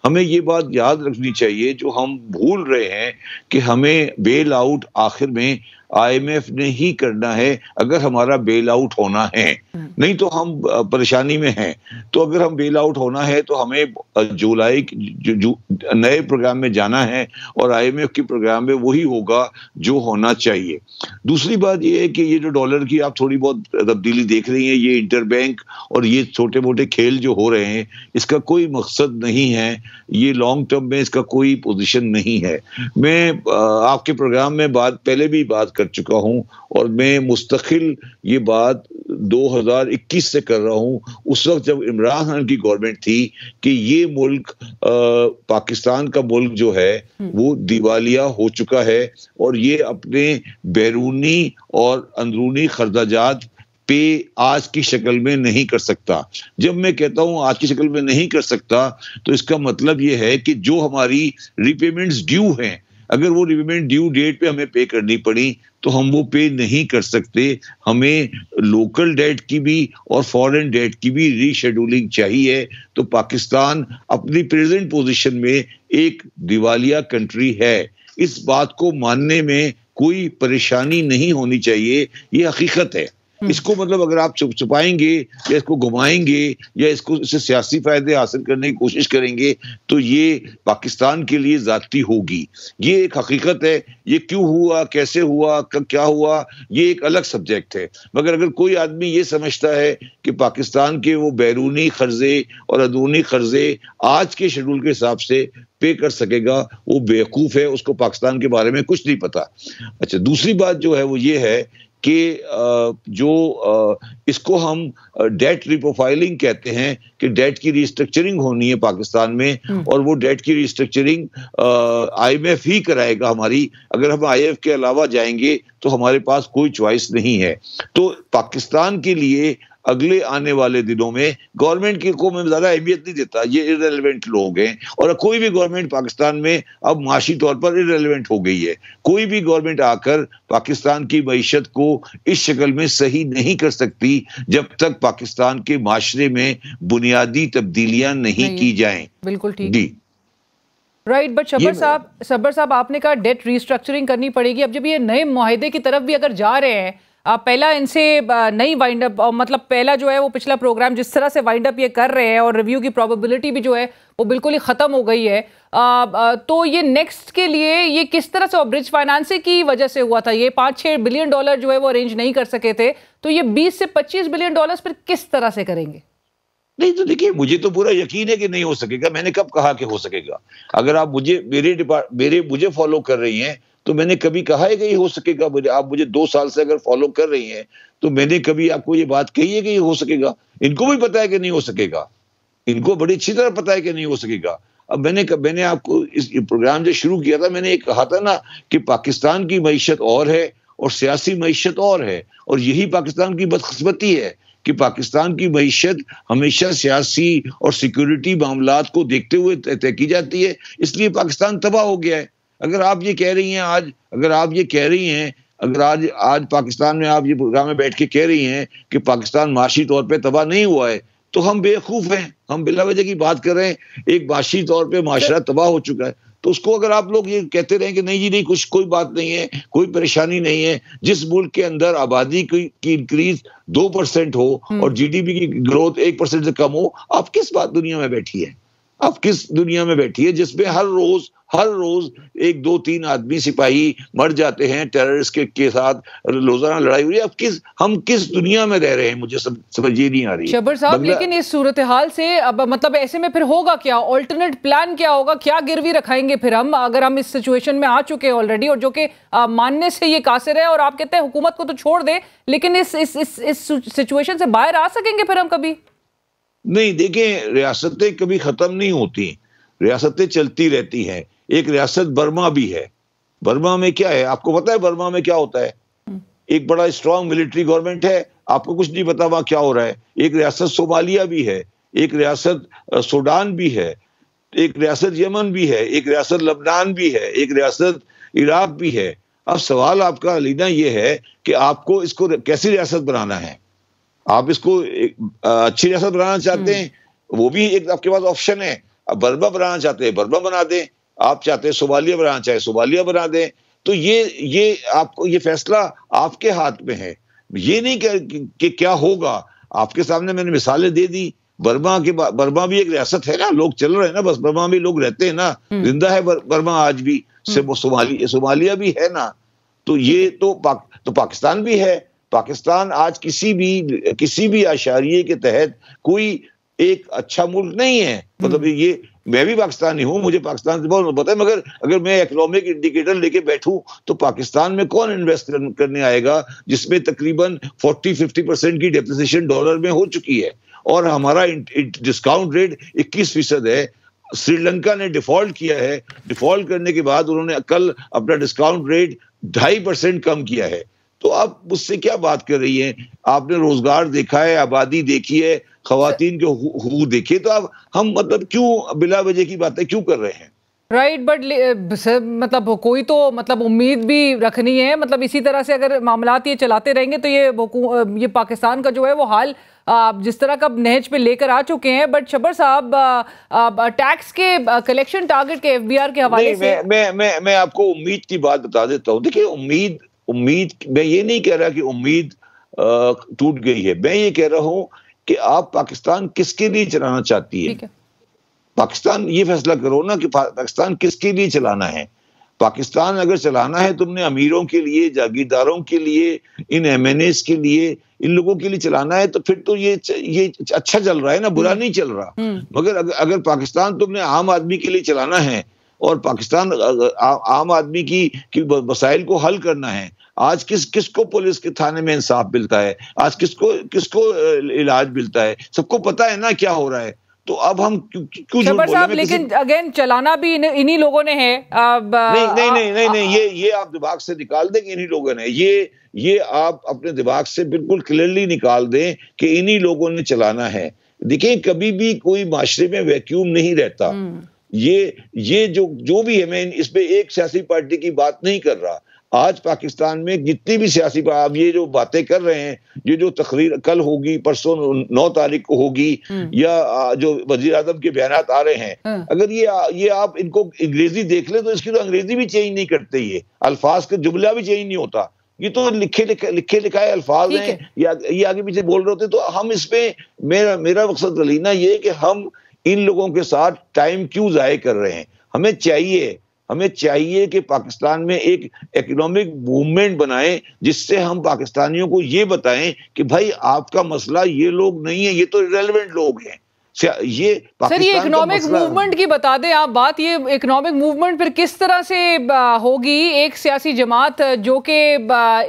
हमें ये बात याद रखनी चाहिए, जो हम भूल रहे हैं कि हमें बेल आउट आखिर में IMF ने ही करना है अगर हमारा बेल आउट होना है, नहीं तो हम परेशानी में हैं। तो अगर हम बेल आउट होना है तो हमें जुलाई नए प्रोग्राम में जाना है और IMF के प्रोग्राम में वही होगा जो होना चाहिए। दूसरी बात ये है कि ये जो डॉलर की आप थोड़ी बहुत तब्दीली देख रही हैं, ये इंटरबैंक और ये छोटे मोटे खेल जो हो रहे हैं, इसका कोई मकसद नहीं है, ये लॉन्ग टर्म में इसका कोई पोजीशन नहीं है। मैं आपके प्रोग्राम में पहले भी बात कर चुका हूं और मैं मुस्तकिल ये बात 2021 से कर रहा हूं, उस वक्त जब इमरान खान की गवर्नमेंट थी, कि ये मुल्क पाकिस्तान का मुल्क जो है वो दिवालिया हो चुका है और ये अपने बैरूनी और अंदरूनी खर्चाजात पे आज की शक्ल में नहीं कर सकता। जब मैं कहता हूं आज की शक्ल में नहीं कर सकता, तो इसका मतलब यह है कि जो हमारी रिपेमेंट्स ड्यू हैं, अगर वो रिपेमेंट ड्यू डेट पे हमें पे करनी पड़ी तो हम वो पे नहीं कर सकते। हमें लोकल डेट की भी और फॉरेन डेट की भी रीशेड्यूलिंग चाहिए। तो पाकिस्तान अपनी प्रेजेंट पोजीशन में एक दिवालिया कंट्री है। इस बात को मानने में कोई परेशानी नहीं होनी चाहिए, ये हकीकत है। इसको मतलब अगर आप छुपाएंगे या इसको घुमाएंगे या इससे सियासी फायदे हासिल करने की कोशिश करेंगे तो ये पाकिस्तान के लिए जाती होगी। ये एक हकीकत है। ये क्यों हुआ, कैसे हुआ, क्या हुआ, ये एक अलग सब्जेक्ट है। मगर अगर कोई आदमी ये समझता है कि पाकिस्तान के वो बैरूनी खर्जे और अंदरूनी खर्जे आज के शेड्यूल के हिसाब से पे कर सकेगा, वो बेवकूफ है, उसको पाकिस्तान के बारे में कुछ नहीं पता। अच्छा, दूसरी बात जो है वो ये है कि इसको हम डेट रिप्रोफाइलिंग कहते हैं कि डेट की रिस्ट्रक्चरिंग होनी है पाकिस्तान में, और वो डेट की रिस्ट्रक्चरिंग IMF ही कराएगा हमारी। अगर हम IMF के अलावा जाएंगे तो हमारे पास कोई चॉइस नहीं है। तो पाकिस्तान के लिए अगले आने वाले दिनों में गवर्नमेंट को मैं ज्यादा अहमियत नहीं देता, ये इररेलेवेंट लोग हैं, और कोई भी गवर्नमेंट पाकिस्तान में अब माशी तौर पर इररेलेवेंट हो गई है। कोई भी गवर्नमेंट आकर पाकिस्तान की मईशत को इस शक्ल में सही नहीं कर सकती जब तक पाकिस्तान के माशरे में बुनियादी तब्दीलियां नहीं की जाएं। बिल्कुल ठीक जी, राइट। बट शब्बर साहब आपने कहा डेट रिस्ट्रक्चरिंग करनी पड़ेगी। अब जब ये नए मुआहदे की तरफ भी अगर जा रहे हैं, पहला इनसे नई वाइंड अप, मतलब पहला जो है वो पिछला प्रोग्राम जिस तरह से वाइंड अप ये कर रहे हैं और रिव्यू की प्रोबेबिलिटी भी जो है वो बिल्कुल ही खत्म हो गई है, तो ये नेक्स्ट के लिए ये किस तरह से ब्रिज फाइनेंसिंग की वजह से हुआ था? ये 5-6 बिलियन डॉलर जो है वो अरेंज नहीं कर सके थे, तो ये 20 से 25 बिलियन डॉलर फिर किस तरह से करेंगे? नहीं तो देखिए, मुझे तो पूरा यकीन है कि नहीं हो सकेगा। मैंने कब कहा कि हो सकेगा? अगर आप मुझे फॉलो कर रही हैं तो मैंने कभी कहा है कि ये हो सकेगा? आप मुझे 2 साल से अगर फॉलो कर रही हैं तो मैंने कभी आपको ये बात कही है कि ये हो सकेगा? इनको भी पता है कि नहीं हो सकेगा, इनको बड़ी अच्छी तरह पता है कि नहीं हो सकेगा। अब मैंने आपको इस प्रोग्राम जब शुरू किया था, मैंने ये कहा था ना कि पाकिस्तान की मईशत और है और सियासी मईशत और है, और यही पाकिस्तान की बदकिस्मती है कि पाकिस्तान की मईशत हमेशा सियासी और सिक्योरिटी मामलात को देखते हुए तय की जाती है, इसलिए पाकिस्तान तबाह हो गया है। अगर आप ये कह रही हैं अगर आज पाकिस्तान में आप ये प्रोग्राम में बैठ के कह रही हैं कि पाकिस्तान माशी तौर पे तबाह नहीं हुआ है, तो हम बेवकूफ हैं। हम बिला वजह की बात कर रहे हैं। एक माशी तौर पे माशरा तबाह हो चुका है, तो उसको अगर आप लोग ये कहते रहे कि नहीं जी नहीं, कोई बात नहीं है, कोई परेशानी नहीं है, जिस मुल्क के अंदर आबादी की इंक्रीज 2% हो और GDP की ग्रोथ 1% से कम हो, आप किस दुनिया में बैठी है? आप किस दुनिया में बैठी है जिसमें हर रोज 1-2-3 आदमी सिपाही मर जाते हैं टेररिस्ट के साथ, रोजाना लड़ाई हो रही है? हम किस दुनिया में रह रहे हैं? मुझे समझ ही नहीं आ रही। शब्बर साहब, लेकिन इस सूरत हाल से अब मतलब ऐसे में फिर होगा क्या? ऑल्टरनेट प्लान क्या होगा? क्या गिरवी रखाएंगे फिर हम, अगर हम इस सिचुएशन में आ चुके हैं ऑलरेडी, और जो कि मानने से ये कासिर है, और आप कहते हैं हुकूमत को तो छोड़ दे, लेकिन इस सिचुएशन से बाहर आ सकेंगे फिर हम कभी? नहीं, देखें, रियासतें कभी खत्म नहीं होती, रियासतें चलती रहती हैं। एक रियासत बर्मा भी है। बर्मा में क्या है आपको पता है? बर्मा में क्या होता है? एक बड़ा स्ट्रांग मिलिट्री गवर्नमेंट है, आपको कुछ नहीं पता वहां क्या हो रहा है। एक रियासत सोमालिया भी है, एक रियासत सूडान भी है, एक रियासत यमन भी है, एक रियासत लबनान भी है, एक रियासत इराक भी है। अब सवाल आपका अलीना ये है कि आपको इसको कैसी रियासत बनाना है? आप इसको अच्छी रियासत बनाना चाहते हैं, वो भी एक आपके पास ऑप्शन है। अब बर्मा बनाना चाहते हैं बर्मा बना दें, आप चाहते हैं सोमालिया बनाना चाहे सोमालिया बना दें। तो ये आपको ये फैसला आपके हाथ में है। ये नहीं कि क्या होगा, आपके सामने मैंने मिसालें दे दी। बर्मा भी एक रियासत है ना, लोग चल रहे हैं ना, बस बर्मा में लोग रहते हैं ना, जिंदा है बर्मा आज भी, सोमालिया भी है ना। तो ये तो पाकिस्तान भी है। पाकिस्तान आज किसी भी आशारिये के तहत कोई एक अच्छा मुल्क नहीं है। मतलब ये मैं भी पाकिस्तानी हूं, मुझे पाकिस्तान से बहुत पता है, मगर अगर मैं इकोनॉमिक इंडिकेटर लेके बैठूं तो पाकिस्तान में कौन इन्वेस्ट करने आएगा जिसमें तकरीबन 40-50% की डेप्रिसिएशन डॉलर में हो चुकी है और हमारा डिस्काउंट रेट 21% है। श्रीलंका ने डिफॉल्ट किया है, डिफॉल्ट करने के बाद उन्होंने कल अपना डिस्काउंट रेट 2.5% कम किया है। तो आप मुझसे क्या बात कर रही हैं? आपने रोजगार देखा है, आबादी देखी है, खवातीन के हुकूक देखे, तो अब हम मतलब क्यों बिला वजह की बातें क्यों कर रहे हैं? राइट, बट सर मतलब कोई तो मतलब उम्मीद भी रखनी है। मतलब इसी तरह से अगर मामलात ये चलाते रहेंगे तो ये पाकिस्तान का जो है वो हाल जिस तरह का नहज पे लेकर आ चुके हैं। बट शब्बर साहब, टैक्स के कलेक्शन टारगेट के FBR के हवाले से मैं आपको उम्मीद की बात बता देता हूँ। देखिए उम्मीद मैं ये नहीं कह रहा कि उम्मीद टूट गई है, मैं ये कह रहा हूँ कि आप पाकिस्तान किसके लिए चलाना चाहती है? पाकिस्तान ये फैसला करो ना कि पाकिस्तान किसके लिए चलाना है। पाकिस्तान अगर चलाना है तुमने अमीरों के लिए, जागीरदारों के लिए, इन MNAs के लिए, इन लोगों के लिए चलाना है, तो फिर तो ये अच्छा चल रहा है ना, बुरा नहीं चल रहा। मगर अगर पाकिस्तान तुमने आम आदमी के लिए चलाना है और पाकिस्तान आम आदमी की मसाइल को हल करना है, आज किसको पुलिस के थाने में इंसाफ मिलता है, आज किसको इलाज मिलता है, सबको पता है ना क्या हो रहा है। तो अब हम क्यों झूठ बोल रहे हैं? लेकिन अगेन चलाना भी इन्हीं लोगों ने है। अब नहीं, ये आप दिमाग से निकाल दें कि इन्हीं लोगों ने, ये आप अपने दिमाग से बिल्कुल क्लियरली निकाल दें कि इन्हीं लोगों ने चलाना है। देखिए कभी भी कोई माशरे में वैक्यूम नहीं रहता। ये जो भी है, मैं इसमें एक सियासी पार्टी की बात नहीं कर रहा। आज पाकिस्तान में जितनी भी सियासी आप ये जो बातें कर रहे हैं, ये जो तकरीर कल होगी, परसों 9 तारीख को होगी, या जो वजीर आज़म के बयानात आ रहे हैं, अगर ये आप इनको अंग्रेजी देख लें तो इसकी तो अंग्रेजी भी चेंज नहीं करते, ये अल्फाज का जुमला भी चेंज नहीं होता, ये तो लिखे लिखाए अल्फाज हैं, ये आगे पीछे बोल रहे होते। तो हम इसमें मेरा मकसद रलीना ये है कि हम इन लोगों के साथ टाइम क्यों जाया कर रहे हैं। हमें चाहिए कि पाकिस्तान में एक इकोनॉमिक मूवमेंट बनाएं जिससे हम पाकिस्तानियों को ये बताएं कि भाई आपका मसला ये लोग नहीं है, ये तो इरेलेवेंट लोग हैं। ये सर ये इकोनॉमिक मूवमेंट की बता दें आप बात, ये इकोनॉमिक मूवमेंट फिर किस तरह से होगी? एक सियासी जमात जो कि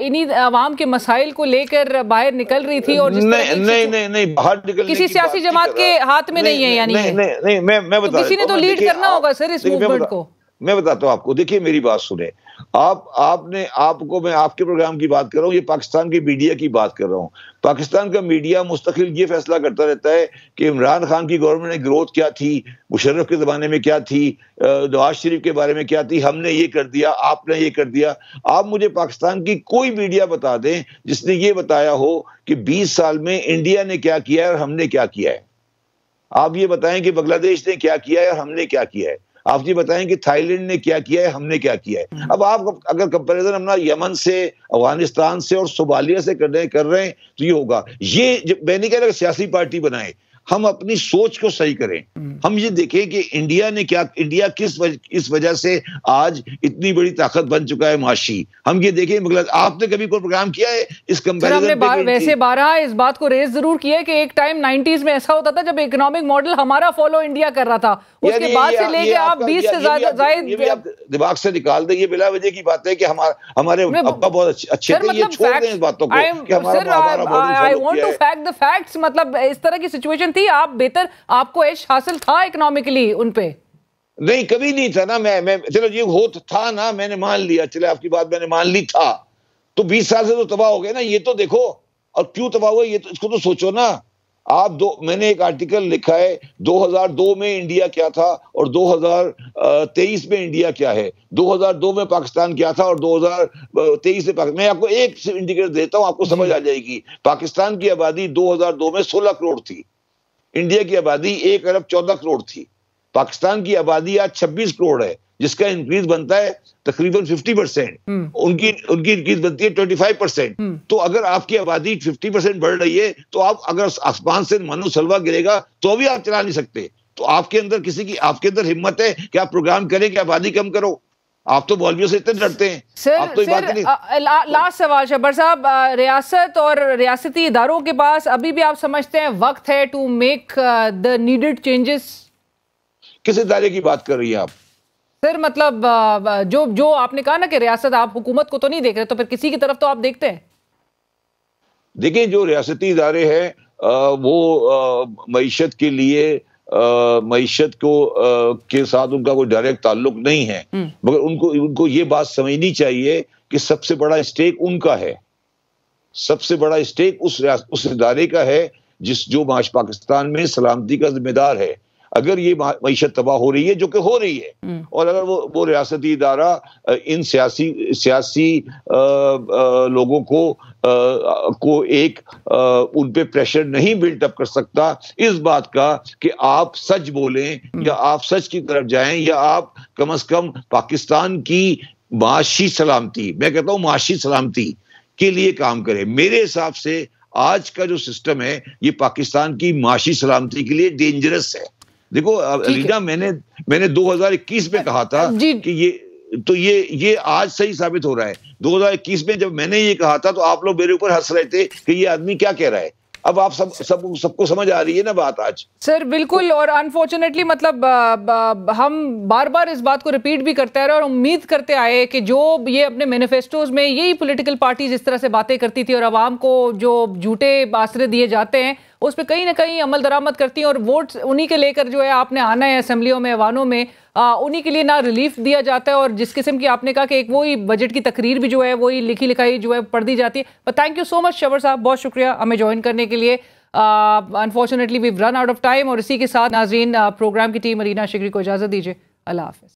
इन्हीं अवाम के मसाइल को लेकर बाहर निकल रही थी, और नहीं बाहर निकल किसी सियासी जमात के हाथ में नहीं है, यानी नहीं मैं बता, किसी ने तो लीड करना होगा सर इस मूवमेंट को। मैं बताता हूं आपको, देखिए मेरी बात सुने, आपको मैं आपके प्रोग्राम की बात कर रहा हूं, ये पाकिस्तान की मीडिया की बात कर रहा हूं। पाकिस्तान का मीडिया मुस्तकिल ये फैसला करता रहता है कि इमरान खान की गवर्नमेंट ने ग्रोथ क्या थी, मुशर्रफ के जमाने में क्या थी, नवाज शरीफ के बारे में क्या थी, हमने ये कर दिया, आपने ये कर दिया। आप मुझे पाकिस्तान की कोई मीडिया बता दें जिसने ये बताया हो कि 20 साल में इंडिया ने क्या किया है और हमने क्या किया है। आप ये बताएं कि बांग्लादेश ने क्या किया है और हमने क्या किया है। आप ये बताएं कि थाईलैंड ने क्या किया है, हमने क्या किया है। अब आप अगर कंपैरिजन अपना यमन से, अफगानिस्तान से और सोमालिया से कर रहे हैं तो ये होगा। ये मैं नहीं कह रहा कि सियासी पार्टी बनाए, हम अपनी सोच को सही करें। हम ये देखें कि इंडिया किस वजह से आज इतनी बड़ी ताकत बन चुका है माशी। हम ये देखें, मतलब आपने कभी कोई प्रोग्राम किया है इस कंपैरिजन पे? वैसे 12 इस बात को रेज जरूर किया है कि एक टाइम 90s में ऐसा होता था जब इकोनॉमिक मॉडल हमारा फॉलो इंडिया कर रहा था, उसके बाद से लेके आप 20 से ज्यादा दिमाग से निकाल दें। ये बिला वजह की बात है कि हमारे अब्बा बहुत अच्छे थे, ये छोड़ दें इस बातों को कि I want to fact the facts. मतलब इस तरह की सिचुएशन थी, आप बेहतर, आपको एज हासिल था इकोनॉमिकली उन पे? नहीं, कभी नहीं था ना। मैं चलो ये हो था ना, मैंने मान लिया, चले आपकी बात मैंने मान ली था, तो 20 साल से तो तबाह हो गए ना। ये तो देखो, और क्यों तबाह हुआ ये तो इसको तो सोचो ना आप। मैंने एक आर्टिकल लिखा है 2002 में इंडिया क्या था और 2023 में इंडिया क्या है। 2002 में पाकिस्तान क्या था और 2023 में पाकिस्तान। मैं आपको एक इंडिकेटर देता हूं, आपको समझ आ जाएगी। पाकिस्तान की आबादी 2002 में 16 करोड़ थी, इंडिया की आबादी 1 अरब 14 करोड़ थी। पाकिस्तान की आबादी आज 26 करोड़ है, जिसका इंक्रीज बनता है तकरीबन 50%, उनकी इंक्रीज बनती है 25%। तो अगर आपकी आबादी 50% बढ़ रही है, तो आप अगर आसमान से मनु सलवा गिरेगा तो भी आप चला नहीं सकते। तो आपके अंदर हिम्मत है कि आप प्रोग्राम करें कि आबादी कम करो? आप तो मौलवियों से इतने डरते हैं। आप तो लास्ट सवाल शब्बर साहब, रियासत और रियासती इदारों के पास अभी भी आप समझते हैं वक्त है to make the needed changes? किस इदारे की बात कर रही हैं आप सर? मतलब जो आपने कहा ना कि रियासत, आप हुकूमत को तो नहीं देख रहे, तो फिर किसी की तरफ तो आप देखते हैं? देखिए, जो रियासती इदारे हैं वो मईशत के लिए मईशत को के साथ उनका कोई डायरेक्ट ताल्लुक नहीं है, मगर उनको ये बात समझनी चाहिए कि सबसे बड़ा स्टेक उनका है, सबसे बड़ा स्टेक उस इदारे का है जो पाकिस्तान में सलामती का जिम्मेदार है। अगर ये मईशत तबाह हो रही है, जो कि हो रही है, और अगर वो रियासती इदारा इन सियासी लोगों को एक उन पे प्रेशर नहीं बिल्टअप कर सकता इस बात का कि आप सच बोलें या आप सच की तरफ जाएं, या आप कम से कम पाकिस्तान की माशी सलामती, मैं कहता हूं माशी सलामती के लिए काम करें। मेरे हिसाब से आज का जो सिस्टम है ये पाकिस्तान की माशी सलामती के लिए डेंजरस है। देखो अलीना, मैंने 2021 में कहा था कि ये आज सही साबित हो रहा है। 2021 में जब मैंने ये कहा था तो आप लोग मेरे ऊपर हंस रहे थे कि ये आदमी क्या कह रहा है। अब आप सबको समझ आ रही है ना बात आज? सर बिल्कुल, और अनफॉर्चुनेटली मतलब हम बार बार इस बात को रिपीट भी करते रहे और उम्मीद करते आए कि जो ये अपने मैनिफेस्टोज में यही पॉलिटिकल पार्टीज इस तरह से बातें करती थी और आवाम को जो झूठे आसरे दिए जाते हैं उस पर कहीं ना कहीं अमल दरामद करती हैं, और वोट उन्हीं के लेकर जो है आपने आना है असेंबलियों में, ऐवानों में, उन्हीं के लिए ना रिलीफ दिया जाता है। और जिस किस्म की आपने कहा कि एक वही बजट की तकरीर भी जो है वही लिखी लिखाई जो है पढ़ दी जाती है। But thank you so much Shabbar साहब, बहुत शुक्रिया हमें ज्वाइन करने के लिए। Unfortunately we run out of time, और इसी के साथ नाज़रीन प्रोग्राम की टीम अरीना शिगरी को इजाज़त दीजिए। अल्लाह हाफ़िज़।